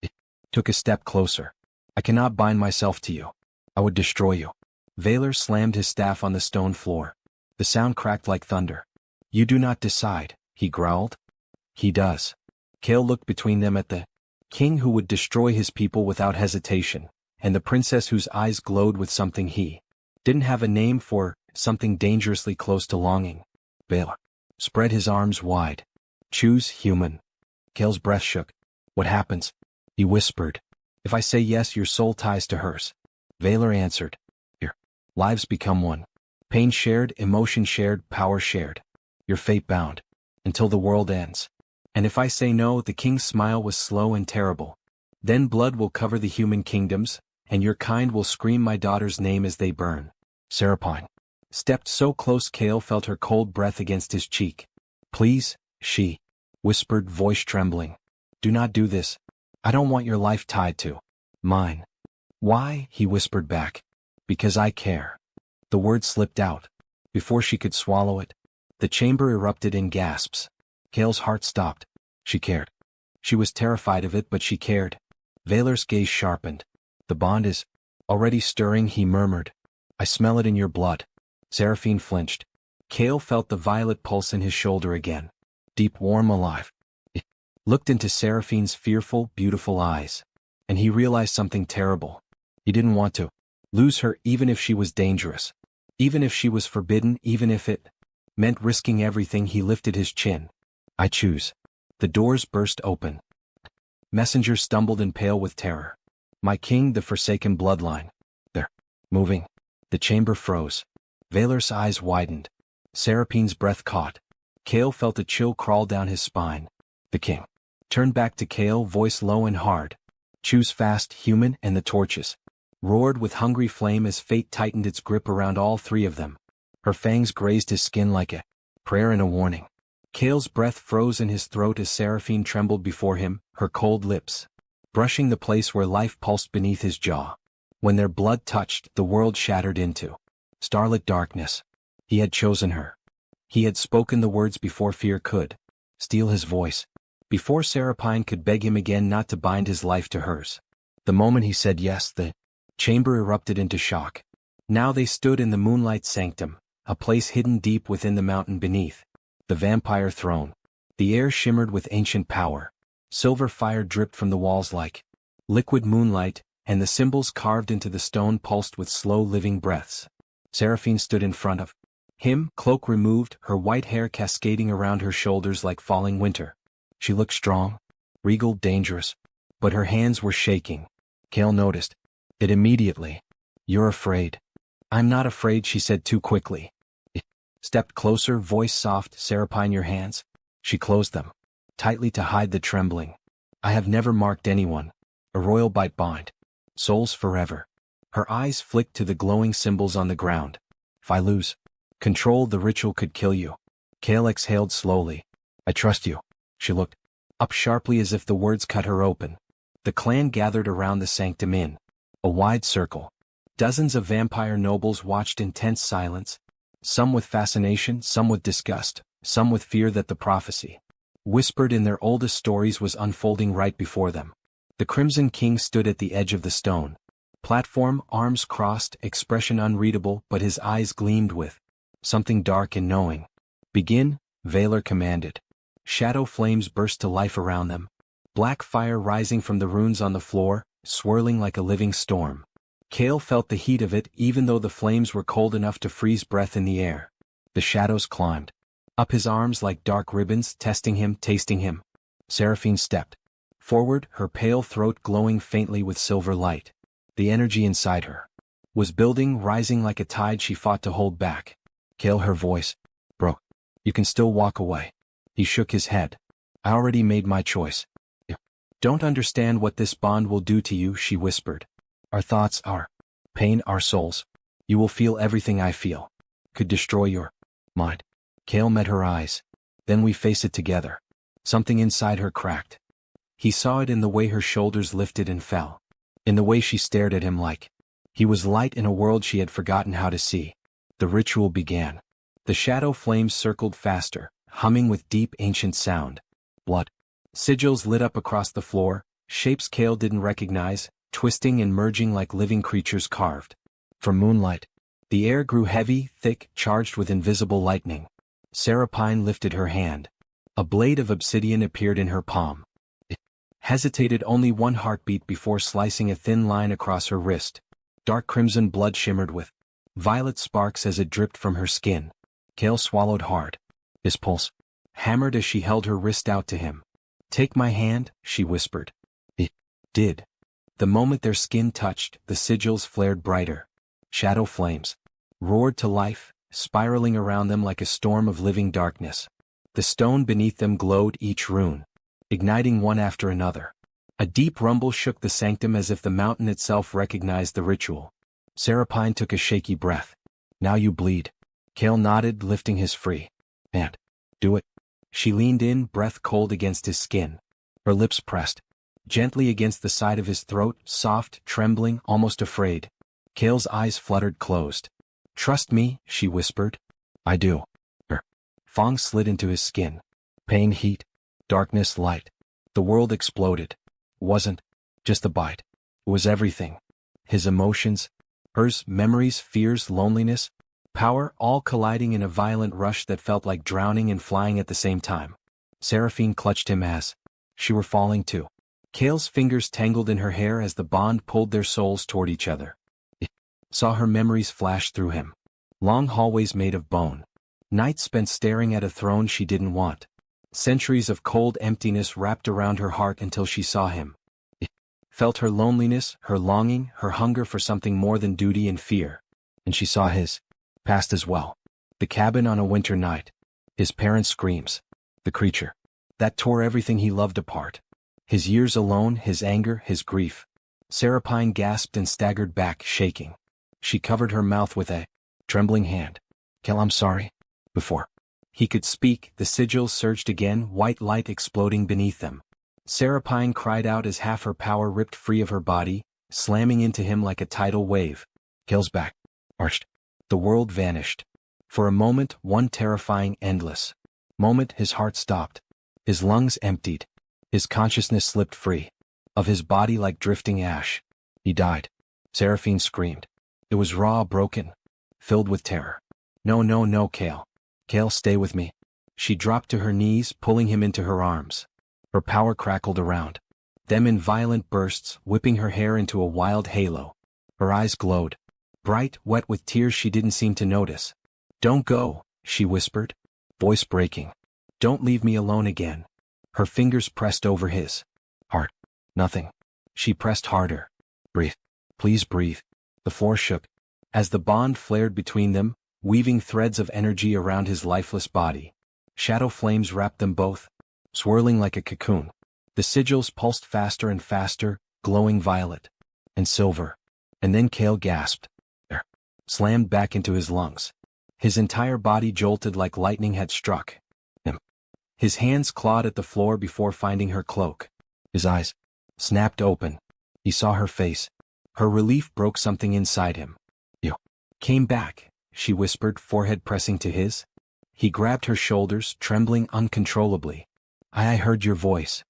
It took a step closer. I cannot bind myself to you. I would destroy you. Valor slammed his staff on the stone floor. The sound cracked like thunder. You do not decide, he growled. He does. Kale looked between them at the king who would destroy his people without hesitation, and the princess whose eyes glowed with something he didn't have a name for, something dangerously close to longing. Valor spread his arms wide. Choose human. Kale's breath shook. What happens? He whispered. If I say yes, your soul ties to hers. Valor answered. Your lives become one. Pain shared, emotion shared, power shared. Your fate bound. Until the world ends. And if I say no, the king's smile was slow and terrible. Then blood will cover the human kingdoms, and your kind will scream my daughter's name as they burn. Seraphine stepped so close Kale felt her cold breath against his cheek. Please, she whispered, voice trembling. Do not do this. I don't want your life tied to mine. Why? He whispered back. Because I care. The word slipped out. Before she could swallow it, the chamber erupted in gasps. Kale's heart stopped. She cared. She was terrified of it, but she cared. Valor's gaze sharpened. The bond is already stirring, he murmured. I smell it in your blood. Seraphine flinched. Kale felt the violet pulse in his shoulder again. Deep, warm, alive. It looked into Seraphine's fearful, beautiful eyes. And he realized something terrible. He didn't want to lose her even if she was dangerous. Even if she was forbidden, even if it meant risking everything, he lifted his chin. I choose. The doors burst open. Messengers stumbled and pale with terror. My king, the forsaken bloodline. They're moving. The chamber froze. Valor's eyes widened. Serapine's breath caught. Kale felt a chill crawl down his spine. The king turned back to Kale, voice low and hard. Choose fast, human, and the torches roared with hungry flame as fate tightened its grip around all three of them. Her fangs grazed his skin like a prayer and a warning. Kale's breath froze in his throat as Seraphine trembled before him, her cold lips brushing the place where life pulsed beneath his jaw. When their blood touched, the world shattered into starlit darkness. He had chosen her. He had spoken the words before fear could steal his voice, before Seraphine could beg him again not to bind his life to hers. The moment he said yes, the chamber erupted into shock. Now they stood in the moonlight sanctum, a place hidden deep within the mountain beneath. The vampire throne. The air shimmered with ancient power. Silver fire dripped from the walls like liquid moonlight, and the symbols carved into the stone pulsed with slow living breaths. Seraphine stood in front of him, cloak removed, her white hair cascading around her shoulders like falling winter. She looked strong, regal, dangerous, but her hands were shaking. Kale noticed it immediately. You're afraid. I'm not afraid, she said too quickly. Stepped closer, voice soft. Seraphine, your hands. She closed them tightly to hide the trembling. I have never marked anyone. A royal bite bind. Souls forever. Her eyes flicked to the glowing symbols on the ground. If I lose control, the ritual could kill you. Kale exhaled slowly. I trust you. She looked up sharply as if the words cut her open. The clan gathered around the sanctum in a wide circle. Dozens of vampire nobles watched in tense silence, some with fascination, some with disgust, some with fear that the prophecy whispered in their oldest stories was unfolding right before them. The Crimson King stood at the edge of the stone platform, arms crossed, expression unreadable, but his eyes gleamed with something dark and knowing. Begin, Valor commanded. Shadow flames burst to life around them, black fire rising from the runes on the floor, swirling like a living storm. Kale felt the heat of it, even though the flames were cold enough to freeze breath in the air. The shadows climbed up his arms like dark ribbons, testing him, tasting him. Seraphine stepped forward, her pale throat glowing faintly with silver light. The energy inside her was building, rising like a tide she fought to hold back. Kale, her voice broke. You can still walk away. He shook his head. I already made my choice. You don't understand what this bond will do to you, she whispered. Our thoughts, our pain, our souls. You will feel everything I feel. Could destroy your mind. Kale met her eyes. Then we face it together. Something inside her cracked. He saw it in the way her shoulders lifted and fell. In the way she stared at him like he was light in a world she had forgotten how to see. The ritual began. The shadow flames circled faster, humming with deep ancient sound. Blood sigils lit up across the floor, shapes Kale didn't recognize, twisting and merging like living creatures carved from moonlight. The air grew heavy, thick, charged with invisible lightning. Seraphine lifted her hand. A blade of obsidian appeared in her palm. It hesitated only one heartbeat before slicing a thin line across her wrist. Dark crimson blood shimmered with violet sparks as it dripped from her skin. Kale swallowed hard. His pulse hammered as she held her wrist out to him. Take my hand, she whispered. It did. The moment their skin touched, the sigils flared brighter. Shadow flames roared to life, spiraling around them like a storm of living darkness. The stone beneath them glowed, each rune igniting one after another. A deep rumble shook the sanctum as if the mountain itself recognized the ritual. Seraphine took a shaky breath. Now you bleed. Kale nodded, lifting his free hand. Do it. She leaned in, breath cold against his skin. Her lips pressed gently against the side of his throat, soft, trembling, almost afraid. Kale's eyes fluttered closed. Trust me, she whispered. I do. Her fangs slid into his skin. Pain, heat, darkness, light. The world exploded. Wasn't just a bite. It was everything. His emotions, hers, memories, fears, loneliness, power, all colliding in a violent rush that felt like drowning and flying at the same time. Seraphine clutched him as she were falling too. Kale's fingers tangled in her hair as the bond pulled their souls toward each other. It saw her memories flash through him. Long hallways made of bone. Nights spent staring at a throne she didn't want. Centuries of cold emptiness wrapped around her heart until she saw him. Felt her loneliness, her longing, her hunger for something more than duty and fear. And she saw his past as well. The cabin on a winter night. His parents' screams. The creature that tore everything he loved apart. His years alone, his anger, his grief. Seraphine gasped and staggered back, shaking. She covered her mouth with a trembling hand. Kel, I'm sorry. Before he could speak, the sigils surged again, white light exploding beneath them. Seraphine cried out as half her power ripped free of her body, slamming into him like a tidal wave. Kel's back arched. The world vanished. For a moment, one terrifying, endless moment, his heart stopped. His lungs emptied. His consciousness slipped free of his body like drifting ash. He died. Seraphine screamed. It was raw, broken, filled with terror. No, no, no, Kale. Kale, stay with me. She dropped to her knees, pulling him into her arms. Her power crackled around them in violent bursts, whipping her hair into a wild halo. Her eyes glowed. Bright, wet with tears she didn't seem to notice. Don't go, she whispered, voice breaking. Don't leave me alone again. Her fingers pressed over his heart. Nothing. She pressed harder. Breathe. Please breathe. The floor shook as the bond flared between them, weaving threads of energy around his lifeless body. Shadow flames wrapped them both, swirling like a cocoon. The sigils pulsed faster and faster, glowing violet and silver. And then Kale gasped. Air slammed back into his lungs. His entire body jolted like lightning had struck him. His hands clawed at the floor before finding her cloak. His eyes snapped open. He saw her face. Her relief broke something inside him. You came back, she whispered, forehead pressing to his. He grabbed her shoulders, trembling uncontrollably. I heard your voice.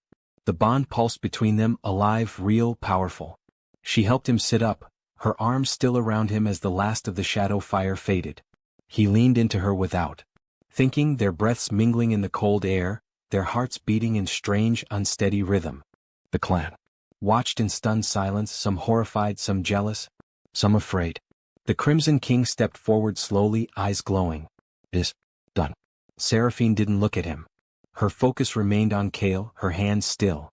The bond pulsed between them, alive, real, powerful. She helped him sit up, her arms still around him as the last of the shadow fire faded. He leaned into her without thinking, their breaths mingling in the cold air, their hearts beating in strange, unsteady rhythm. The clan watched in stunned silence, some horrified, some jealous, some afraid. The Crimson King stepped forward slowly, eyes glowing. It is done. Seraphine didn't look at him. Her focus remained on Kale, her hands still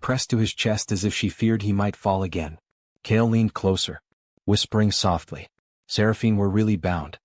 pressed to his chest as if she feared he might fall again. Kale leaned closer, whispering softly. Seraphine, were really bound.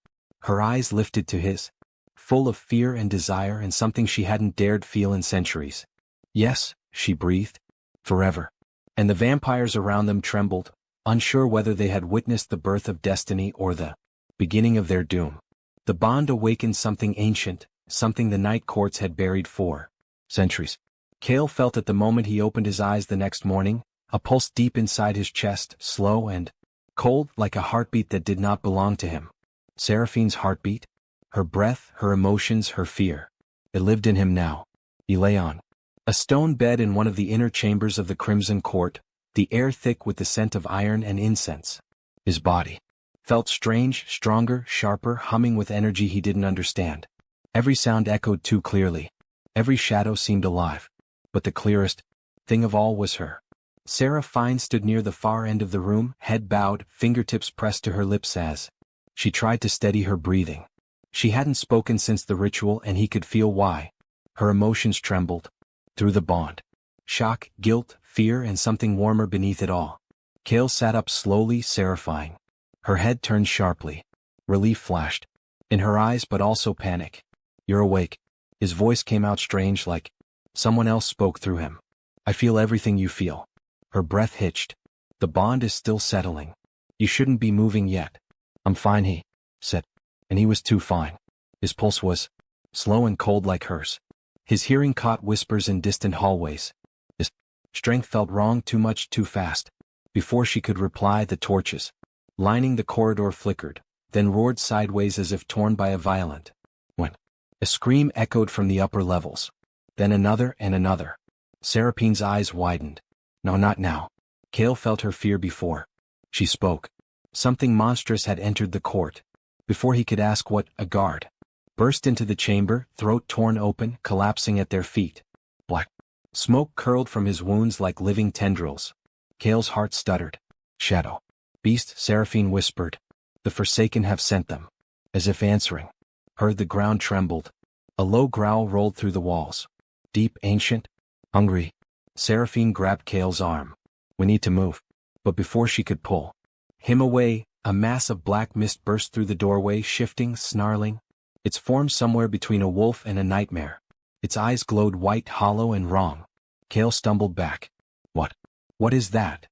Her eyes lifted to his, full of fear and desire and something she hadn't dared feel in centuries. Yes, she breathed. Forever. And the vampires around them trembled, unsure whether they had witnessed the birth of destiny or the beginning of their doom. The bond awakened something ancient, something the night courts had buried for centuries. Kale felt at the moment he opened his eyes the next morning, a pulse deep inside his chest, slow and cold, like a heartbeat that did not belong to him. Seraphine's heartbeat, her breath, her emotions, her fear. It lived in him now. He lay on a stone bed in one of the inner chambers of the Crimson Court, the air thick with the scent of iron and incense. His body felt strange, stronger, sharper, humming with energy he didn't understand. Every sound echoed too clearly. Every shadow seemed alive. But the clearest thing of all was her. Seraphine stood near the far end of the room, head bowed, fingertips pressed to her lips as she tried to steady her breathing. She hadn't spoken since the ritual, and he could feel why. Her emotions trembled through the bond. Shock, guilt, fear, and something warmer beneath it all. Kale sat up slowly, Seraphine. Her head turned sharply. Relief flashed in her eyes, but also panic. You're awake. His voice came out strange, like someone else spoke through him. I feel everything you feel. Her breath hitched. The bond is still settling. You shouldn't be moving yet. I'm fine, he said. And he was too fine. His pulse was slow and cold like hers. His hearing caught whispers in distant hallways. His strength felt wrong, too much, too fast. Before she could reply, the torches lining the corridor flickered, then roared sideways as if torn by a violent wind. A scream echoed from the upper levels. Then another and another. Seraphine's eyes widened. No, not now. Kale felt her fear before she spoke. Something monstrous had entered the court. Before he could ask what, a guard burst into the chamber, throat torn open, collapsing at their feet. Black smoke curled from his wounds like living tendrils. Kale's heart stuttered. Shadow beast, Seraphine whispered. The Forsaken have sent them. as if answering. Heard the ground trembled. A low growl rolled through the walls. Deep, ancient, hungry. Seraphine grabbed Kale's arm. We need to move. But before she could pull him away, a mass of black mist burst through the doorway, shifting, snarling. Its form somewhere between a wolf and a nightmare. Its eyes glowed white, hollow, and wrong. Kale stumbled back. What? What is that?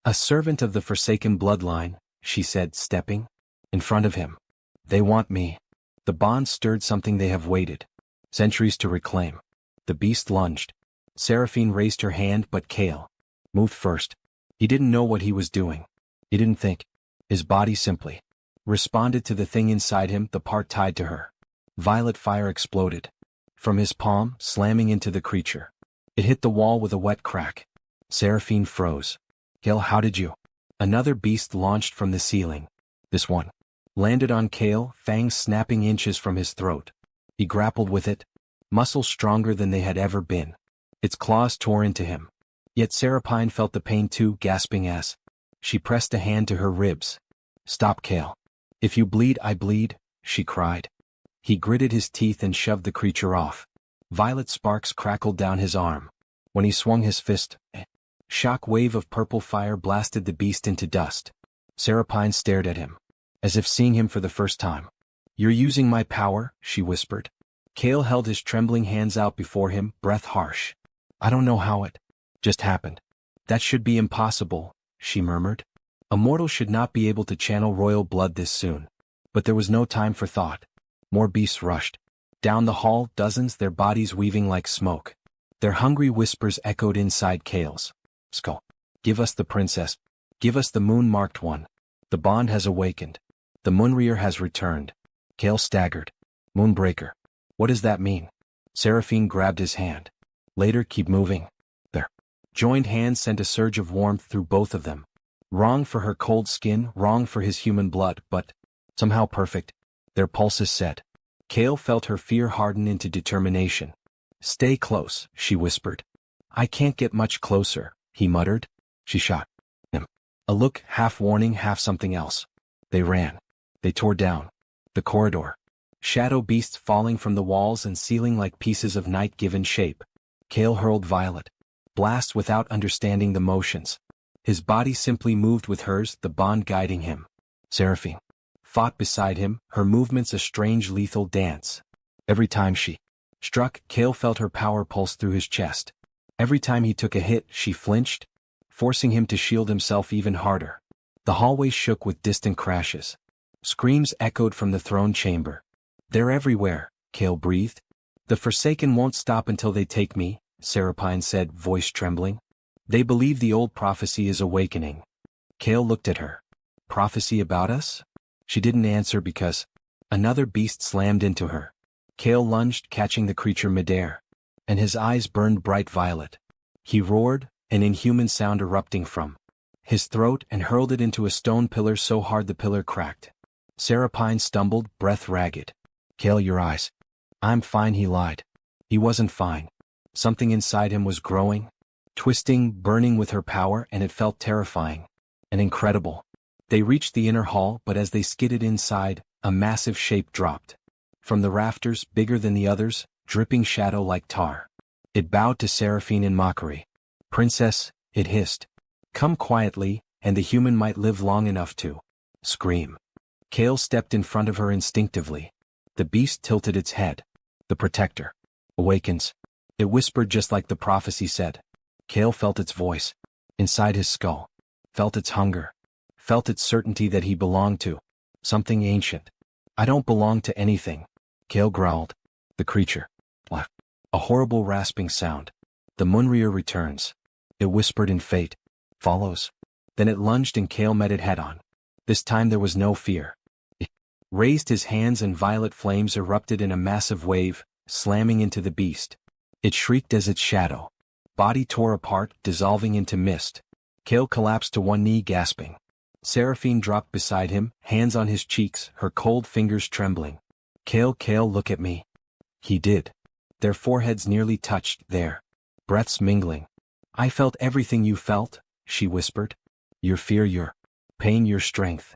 A servant of the Forsaken bloodline, she said, stepping in front of him. They want me. The bond stirred something they have waited centuries to reclaim. The beast lunged. Seraphine raised her hand, but Kale moved first. He didn't know what he was doing. He didn't think. His body simply responded to the thing inside him, the part tied to her. Violet fire exploded from his palm, slamming into the creature. It hit the wall with a wet crack. Seraphine froze. Kale, how did you? Another beast launched from the ceiling. This one landed on Kale, fangs snapping inches from his throat. He grappled with it, muscles stronger than they had ever been. Its claws tore into him. Yet Seraphine felt the pain too, gasping as she pressed a hand to her ribs. Stop, Kale. If you bleed, I bleed, she cried. He gritted his teeth and shoved the creature off. Violet sparks crackled down his arm. When he swung his fist, a shock wave of purple fire blasted the beast into dust. Seraphine stared at him, as if seeing him for the first time. You're using my power, she whispered. Kale held his trembling hands out before him, breath harsh. I don't know how it just happened. That should be impossible, she murmured. A mortal should not be able to channel royal blood this soon. But there was no time for thought. More beasts rushed down the hall, dozens, their bodies weaving like smoke. Their hungry whispers echoed inside Kale's skull. Give us the princess. Give us the moon-marked one. The bond has awakened. The Moonrearer has returned. Kale staggered. Moonbreaker. What does that mean? Seraphine grabbed his hand. Later, keep moving. Their joined hands sent a surge of warmth through both of them. Wrong for her cold skin, wrong for his human blood, but somehow perfect. Their pulses set. Kale felt her fear harden into determination. Stay close, she whispered. I can't get much closer, he muttered. She shot him. A look, half warning, half something else. They ran. They tore down the corridor. Shadow beasts falling from the walls and ceiling like pieces of night given shape. Kale hurled Violet. Blast without understanding the motions. His body simply moved with hers, the bond guiding him. Seraphine fought beside him, her movements a strange lethal dance. Every time she struck, Kale felt her power pulse through his chest. Every time he took a hit, she flinched, forcing him to shield himself even harder. The hallway shook with distant crashes. Screams echoed from the throne chamber. They're everywhere, Kale breathed. The Forsaken won't stop until they take me, Seraphine said, voice trembling. They believe the old prophecy is awakening. Kale looked at her. Prophecy about us? She didn't answer because another beast slammed into her. Kale lunged, catching the creature midair, and his eyes burned bright violet. He roared, an inhuman sound erupting from his throat, and hurled it into a stone pillar so hard the pillar cracked. Seraphine stumbled, breath ragged. Kale, your eyes. I'm fine, he lied. He wasn't fine. Something inside him was growing, twisting, burning with her power, and it felt terrifying and incredible. They reached the inner hall, but as they skidded inside, a massive shape dropped from the rafters, bigger than the others, dripping shadow like tar. It bowed to Seraphine in mockery. Princess, it hissed. Come quietly, and the human might live long enough to scream. Kale stepped in front of her instinctively. The beast tilted its head. The protector awakens. It whispered just like the prophecy said. Kale felt its voice inside his skull, felt its hunger, felt its certainty that he belonged to something ancient. I don't belong to anything, Kale growled. The creature laughed. A horrible rasping sound. The Moonrearer returns. It whispered in fate. Follows. Then it lunged and Kale met it head-on. This time there was no fear. It raised his hands and violet flames erupted in a massive wave, slamming into the beast. It shrieked as its shadow body tore apart, dissolving into mist. Kale collapsed to one knee, gasping. Seraphine dropped beside him, hands on his cheeks, her cold fingers trembling. Kale, look at me. He did. Their foreheads nearly touched, their breaths mingling. I felt everything you felt, she whispered. Your fear, your pain, your strength.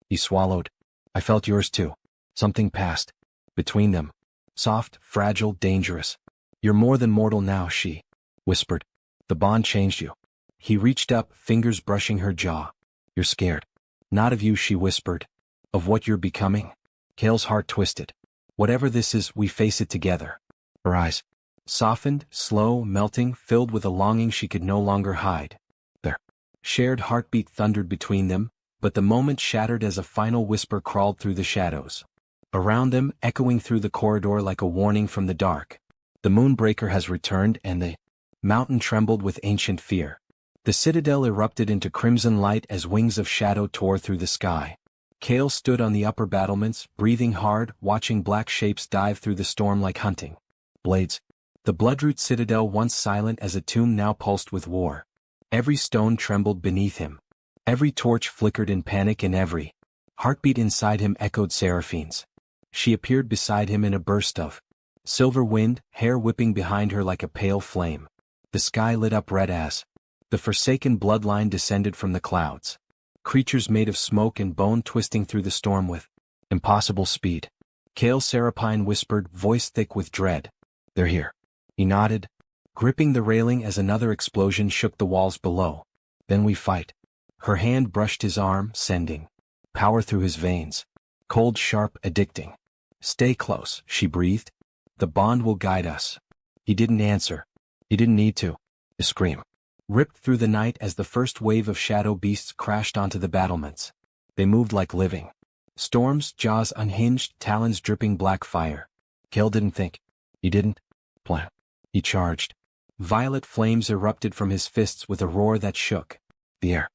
He swallowed. I felt yours too. Something passed. Between them. Soft, fragile, dangerous. You're more than mortal now, she whispered. The bond changed you. He reached up, fingers brushing her jaw. You're scared. Not of you, she whispered. Of what you're becoming? Kale's heart twisted. Whatever this is, we face it together. Her eyes softened, slow, melting, filled with a longing she could no longer hide. Their shared heartbeat thundered between them, but the moment shattered as a final whisper crawled through the shadows. Around them, echoing through the corridor like a warning from the dark. The Moonbreaker has returned, and the mountain trembled with ancient fear. The citadel erupted into crimson light as wings of shadow tore through the sky. Kale stood on the upper battlements, breathing hard, watching black shapes dive through the storm like hunting blades. The Bloodroot citadel, once silent as a tomb, now pulsed with war. Every stone trembled beneath him. Every torch flickered in panic, and every heartbeat inside him echoed Seraphine's. She appeared beside him in a burst of silver wind, hair whipping behind her like a pale flame. The sky lit up red as the forsaken bloodline descended from the clouds. Creatures made of smoke and bone twisting through the storm with impossible speed. Kale Serapine whispered, voice thick with dread. They're here. He nodded, gripping the railing as another explosion shook the walls below. Then we fight. Her hand brushed his arm, sending power through his veins. Cold, sharp, addicting. Stay close, she breathed. The bond will guide us. He didn't answer. He didn't need to. A scream ripped through the night as the first wave of shadow beasts crashed onto the battlements. They moved like living storms, jaws unhinged, talons dripping black fire. Kale didn't think. He didn't plan. He charged. Violet flames erupted from his fists with a roar that shook the air.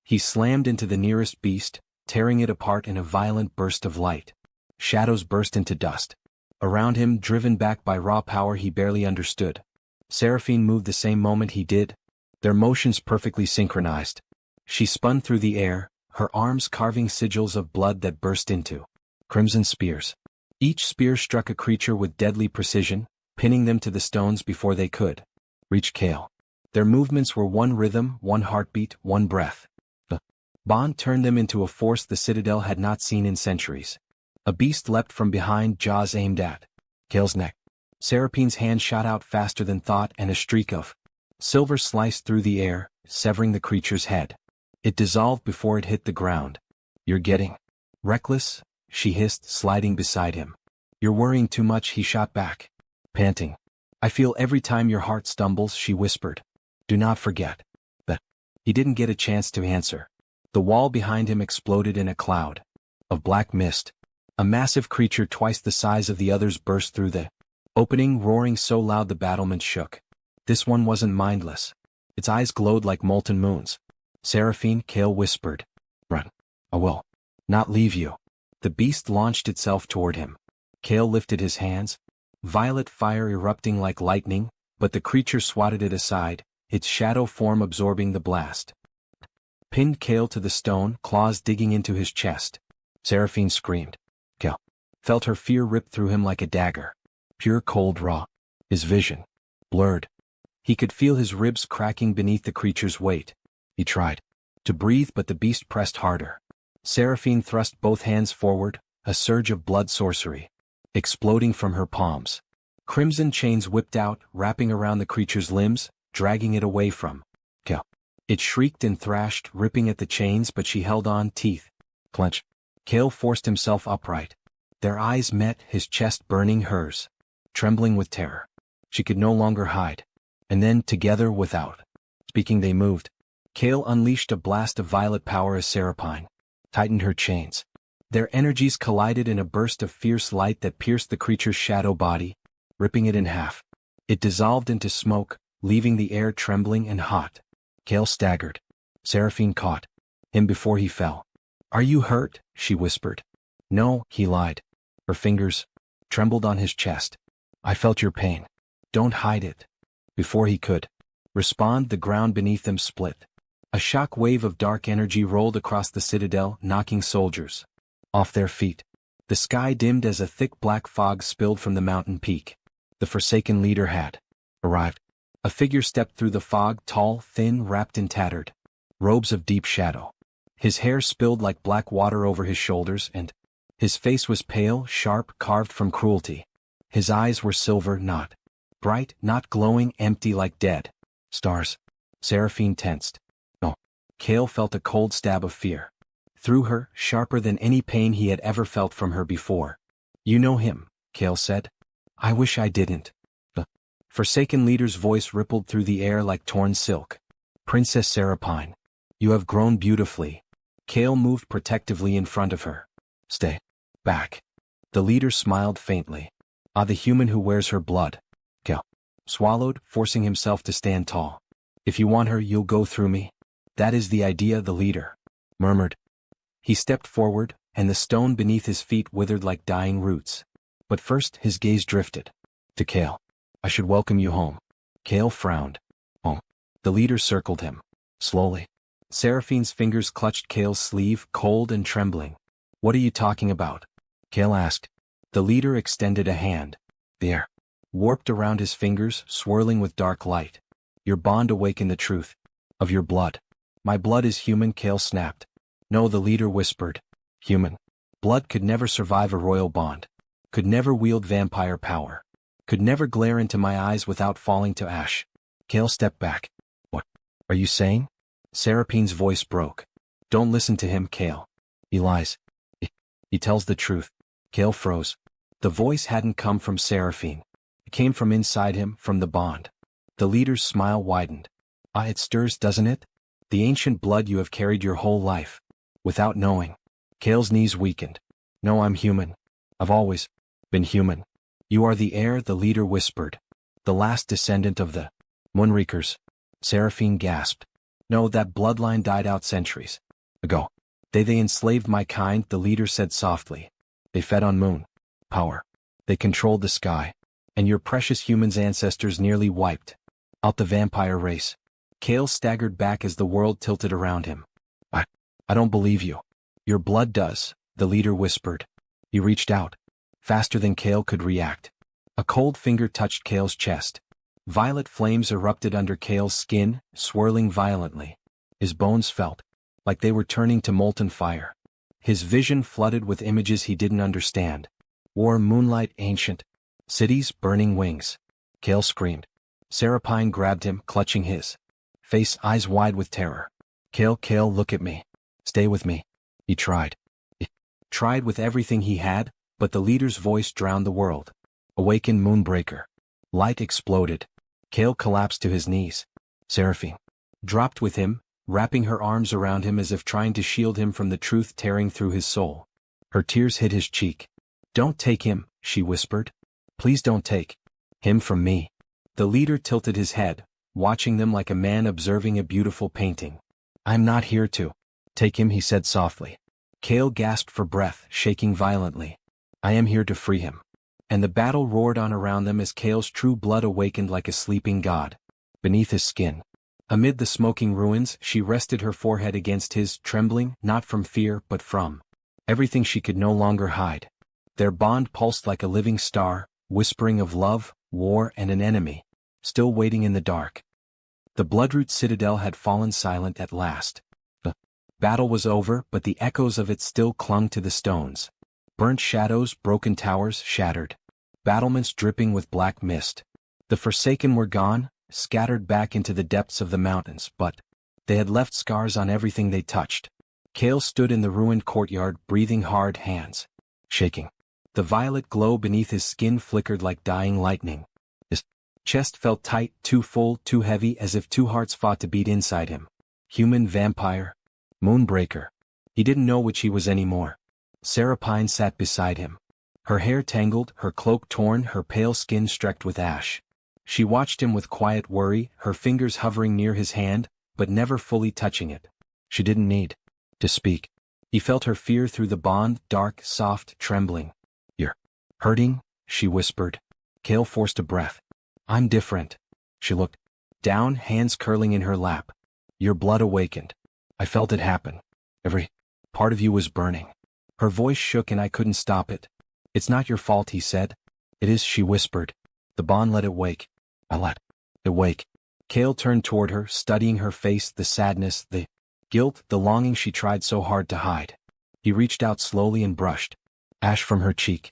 He slammed into the nearest beast, tearing it apart in a violent burst of light. Shadows burst into dust. Around him, driven back by raw power he barely understood. Seraphine moved the same moment he did, their motions perfectly synchronized. She spun through the air, her arms carving sigils of blood that burst into crimson spears. Each spear struck a creature with deadly precision, pinning them to the stones before they could reach Kale. Their movements were one rhythm, one heartbeat, one breath. The bond turned them into a force the citadel had not seen in centuries. A beast leapt from behind, jaws aimed at Kale's neck. Seraphine's hand shot out faster than thought, and a streak of silver sliced through the air, severing the creature's head. It dissolved before it hit the ground. You're getting reckless, she hissed, sliding beside him. You're worrying too much, he shot back, panting. I feel every time your heart stumbles, she whispered. Do not forget that. He didn't get a chance to answer. The wall behind him exploded in a cloud of black mist. A massive creature twice the size of the others burst through the opening, roaring so loud the battlements shook. This one wasn't mindless. Its eyes glowed like molten moons. Seraphine, Kale whispered. Run. I will not leave you. The beast launched itself toward him. Kale lifted his hands. Violet fire erupting like lightning, but the creature swatted it aside, its shadow form absorbing the blast. Pinned Kale to the stone, claws digging into his chest. Seraphine screamed. Kale felt her fear rip through him like a dagger. Pure cold raw. His vision blurred. He could feel his ribs cracking beneath the creature's weight. He tried to breathe, but the beast pressed harder. Seraphine thrust both hands forward, a surge of blood sorcery exploding from her palms. Crimson chains whipped out, wrapping around the creature's limbs, dragging it away from Kale. It shrieked and thrashed, ripping at the chains, but she held on, teeth clenched. Kale forced himself upright. Their eyes met, his chest burning hers, trembling with terror. She could no longer hide. And then, together, without speaking, they moved. Kale unleashed a blast of violet power as Serapine tightened her chains. Their energies collided in a burst of fierce light that pierced the creature's shadow body, ripping it in half. It dissolved into smoke, leaving the air trembling and hot. Kale staggered. Seraphine caught him before he fell. Are you hurt? She whispered. No, he lied. Her fingers trembled on his chest. I felt your pain. Don't hide it. Before he could respond, the ground beneath them split. A shock wave of dark energy rolled across the citadel, knocking soldiers off their feet. The sky dimmed as a thick black fog spilled from the mountain peak. The Forsaken leader had arrived. A figure stepped through the fog, tall, thin, wrapped in tattered robes of deep shadow. His hair spilled like black water over his shoulders, and His face was pale, sharp, carved from cruelty. His eyes were silver, not bright, not glowing, empty like dead stars. Seraphine tensed. No. Cale felt a cold stab of fear. Through her, sharper than any pain he had ever felt from her before. You know him, Cale said. I wish I didn't. The Forsaken Leader's voice rippled through the air like torn silk. Princess Seraphine. You have grown beautifully. Cale moved protectively in front of her. Stay back. The leader smiled faintly. Ah, the human who wears her blood. Cale swallowed, forcing himself to stand tall. If you want her, you'll go through me. That is the idea, the leader murmured. He stepped forward, and the stone beneath his feet withered like dying roots. But first his gaze drifted to Cale. I should welcome you home. Cale frowned. Home. The leader circled him. Slowly. Seraphine's fingers clutched Cale's sleeve, cold and trembling. What are you talking about? Cale asked. The leader extended a hand. The air warped around his fingers, swirling with dark light. Your bond awakened the truth of your blood. My blood is human, Cale snapped. No, the leader whispered. Human. Blood could never survive a royal bond. Could never wield vampire power. Could never glare into my eyes without falling to ash. Cale stepped back. What are you saying? Seraphine's voice broke. Don't listen to him, Cale. He lies. He tells the truth. Cale froze. The voice hadn't come from Seraphine. It came from inside him, from the bond. The leader's smile widened. Ah, it stirs, doesn't it? The ancient blood you have carried your whole life. Without knowing. Cale's knees weakened. No, I'm human. I've always been human. You are the heir, the leader whispered. The last descendant of the Moonrakers. Seraphine gasped. No, that bloodline died out centuries ago. They enslaved my kind, the leader said softly. They fed on moon power. They controlled the sky. And your precious humans' ancestors nearly wiped out the vampire race. Cale staggered back as the world tilted around him. I don't believe you. Your blood does, the leader whispered. He reached out. Faster than Cale could react. A cold finger touched Cale's chest. Violet flames erupted under Cale's skin, swirling violently. His bones felt like they were turning to molten fire. His vision flooded with images he didn't understand. War, moonlight, ancient cities, burning wings. Cale screamed. Seraphine grabbed him, clutching his face, eyes wide with terror. Cale, look at me. Stay with me. He tried. He tried with everything he had, but the leader's voice drowned the world. Awaken, Moonbreaker. Light exploded. Cale collapsed to his knees. Seraphine dropped with him, wrapping her arms around him as if trying to shield him from the truth tearing through his soul. Her tears hid his cheek. Don't take him, she whispered. Please don't take him from me. The leader tilted his head, watching them like a man observing a beautiful painting. I'm not here to take him, he said softly. Cale gasped for breath, shaking violently. I am here to free him. And the battle roared on around them as Cale's true blood awakened like a sleeping god. Beneath his skin. Amid the smoking ruins, she rested her forehead against his, trembling, not from fear but from everything she could no longer hide. Their bond pulsed like a living star, whispering of love, war, and an enemy, still waiting in the dark. The Bloodroot Citadel had fallen silent at last. The battle was over, but the echoes of it still clung to the stones. Burnt shadows, broken towers, shattered battlements dripping with black mist. The Forsaken were gone, scattered back into the depths of the mountains, but they had left scars on everything they touched. Cale stood in the ruined courtyard, breathing hard, hands shaking. The violet glow beneath his skin flickered like dying lightning. His chest felt tight, too full, too heavy, as if two hearts fought to beat inside him. Human, vampire, Moonbreaker. He didn't know which he was anymore. Seraphine sat beside him. Her hair tangled, her cloak torn, her pale skin streaked with ash. She watched him with quiet worry, her fingers hovering near his hand, but never fully touching it. She didn't need to speak. He felt her fear through the bond, dark, soft, trembling. You're hurting, she whispered. Cale forced a breath. I'm different. She looked down, hands curling in her lap. Your blood awakened. I felt it happen. Every part of you was burning. Her voice shook and I couldn't stop it. It's not your fault, he said. It is, she whispered. The bond let it wake. I let it wake. Cale turned toward her, studying her face, the sadness, the guilt, the longing she tried so hard to hide. He reached out slowly and brushed ash from her cheek.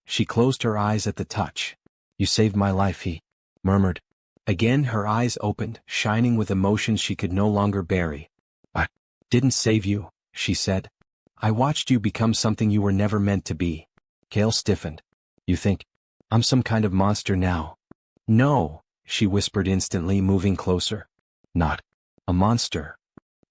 She closed her eyes at the touch. You saved my life, he murmured. Again her eyes opened, shining with emotions she could no longer bury. I didn't save you, she said. I watched you become something you were never meant to be. Kale stiffened. You think I'm some kind of monster now? No, she whispered instantly, moving closer. Not a monster.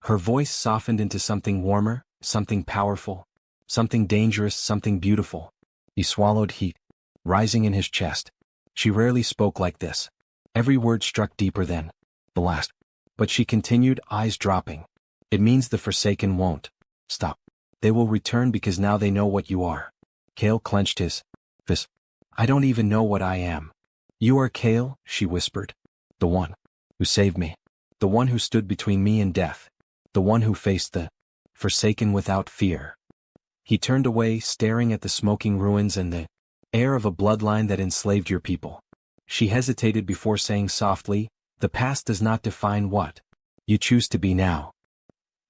Her voice softened into something warmer, something powerful, something dangerous, something beautiful. He swallowed heat, rising in his chest. She rarely spoke like this. Every word struck deeper than the last. But she continued, eyes dropping. It means the Forsaken won't stop. They will return because now they know what you are. Kale clenched his fist. I don't even know what I am. You are Kale, she whispered. The one who saved me. The one who stood between me and death. The one who faced the Forsaken without fear. He turned away, staring at the smoking ruins and the air of a bloodline that enslaved your people. She hesitated before saying softly, the past does not define what you choose to be now.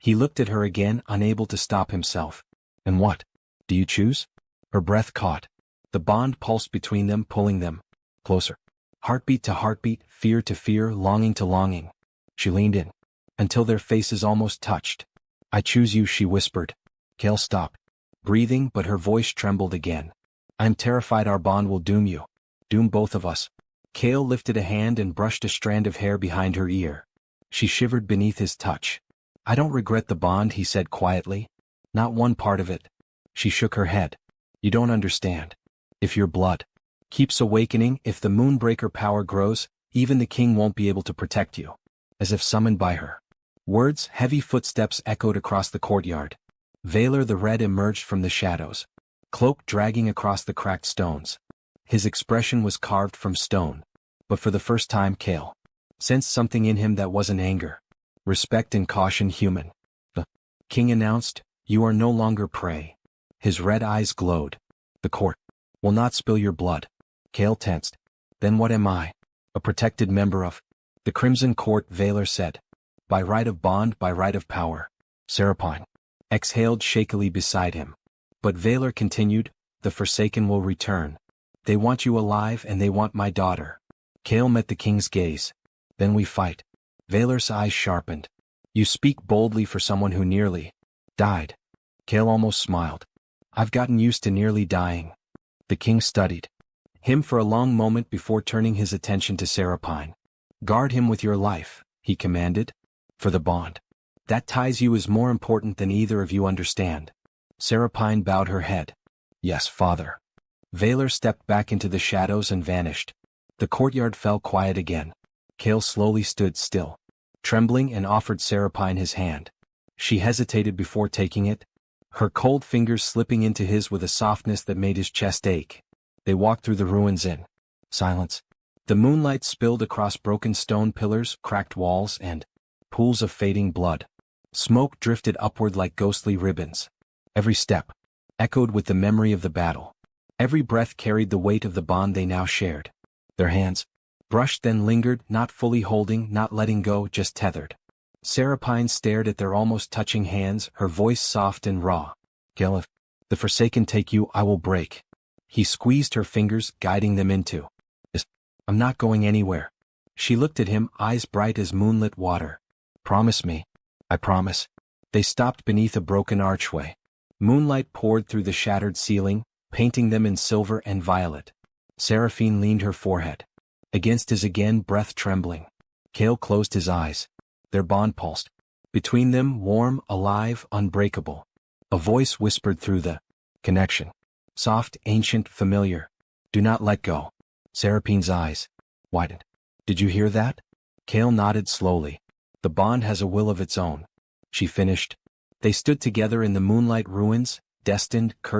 He looked at her again, unable to stop himself. And what do you choose? Her breath caught. The bond pulsed between them, pulling them closer. Heartbeat to heartbeat, fear to fear, longing to longing. She leaned in, until their faces almost touched. I choose you, she whispered. Kale stopped, breathing, but her voice trembled again. I'm terrified our bond will doom you. Doom both of us. Kale lifted a hand and brushed a strand of hair behind her ear. She shivered beneath his touch. I don't regret the bond, he said quietly. Not one part of it. She shook her head. You don't understand. If your blood keeps awakening, if the Moonbreaker power grows, even the king won't be able to protect you. As if summoned by her words, heavy footsteps echoed across the courtyard. Valor the Red emerged from the shadows, cloak dragging across the cracked stones. His expression was carved from stone. But for the first time Kale sensed something in him that wasn't anger. Respect and caution, human. The king announced, you are no longer prey. His red eyes glowed. The court will not spill your blood. Kale tensed. Then what am I? A protected member of the Crimson Court, Valor said. By right of bond, by right of power. Serapine exhaled shakily beside him. But Valor continued, the Forsaken will return. They want you alive and they want my daughter. Kale met the king's gaze. Then we fight. Valor's eyes sharpened. You speak boldly for someone who nearly died. Kale almost smiled. I've gotten used to nearly dying. The king studied him for a long moment before turning his attention to Serapine. Guard him with your life, he commanded. For the bond that ties you is more important than either of you understand. Serapine bowed her head. Yes, father. Valor stepped back into the shadows and vanished. The courtyard fell quiet again. Kale slowly stood still, trembling, and offered Serapine his hand. She hesitated before taking it, her cold fingers slipping into his with a softness that made his chest ache. They walked through the ruins in silence. The moonlight spilled across broken stone pillars, cracked walls, and pools of fading blood. Smoke drifted upward like ghostly ribbons. Every step echoed with the memory of the battle. Every breath carried the weight of the bond they now shared. Their hands brushed, then lingered, not fully holding, not letting go, just tethered. Serapine stared at their almost touching hands, her voice soft and raw. Kale, if the Forsaken take you, I will break. He squeezed her fingers, guiding them into this. I'm not going anywhere. She looked at him, eyes bright as moonlit water. Promise me. I promise. They stopped beneath a broken archway. Moonlight poured through the shattered ceiling, painting them in silver and violet. Seraphine leaned her forehead against his again, breath trembling. Kale closed his eyes. Their bond pulsed between them, warm, alive, unbreakable. A voice whispered through the connection. Soft, ancient, familiar. Do not let go. Seraphine's eyes widened. Did you hear that? Kale nodded slowly. The bond has a will of its own. She finished. They stood together in the moonlight ruins, destined, cursed.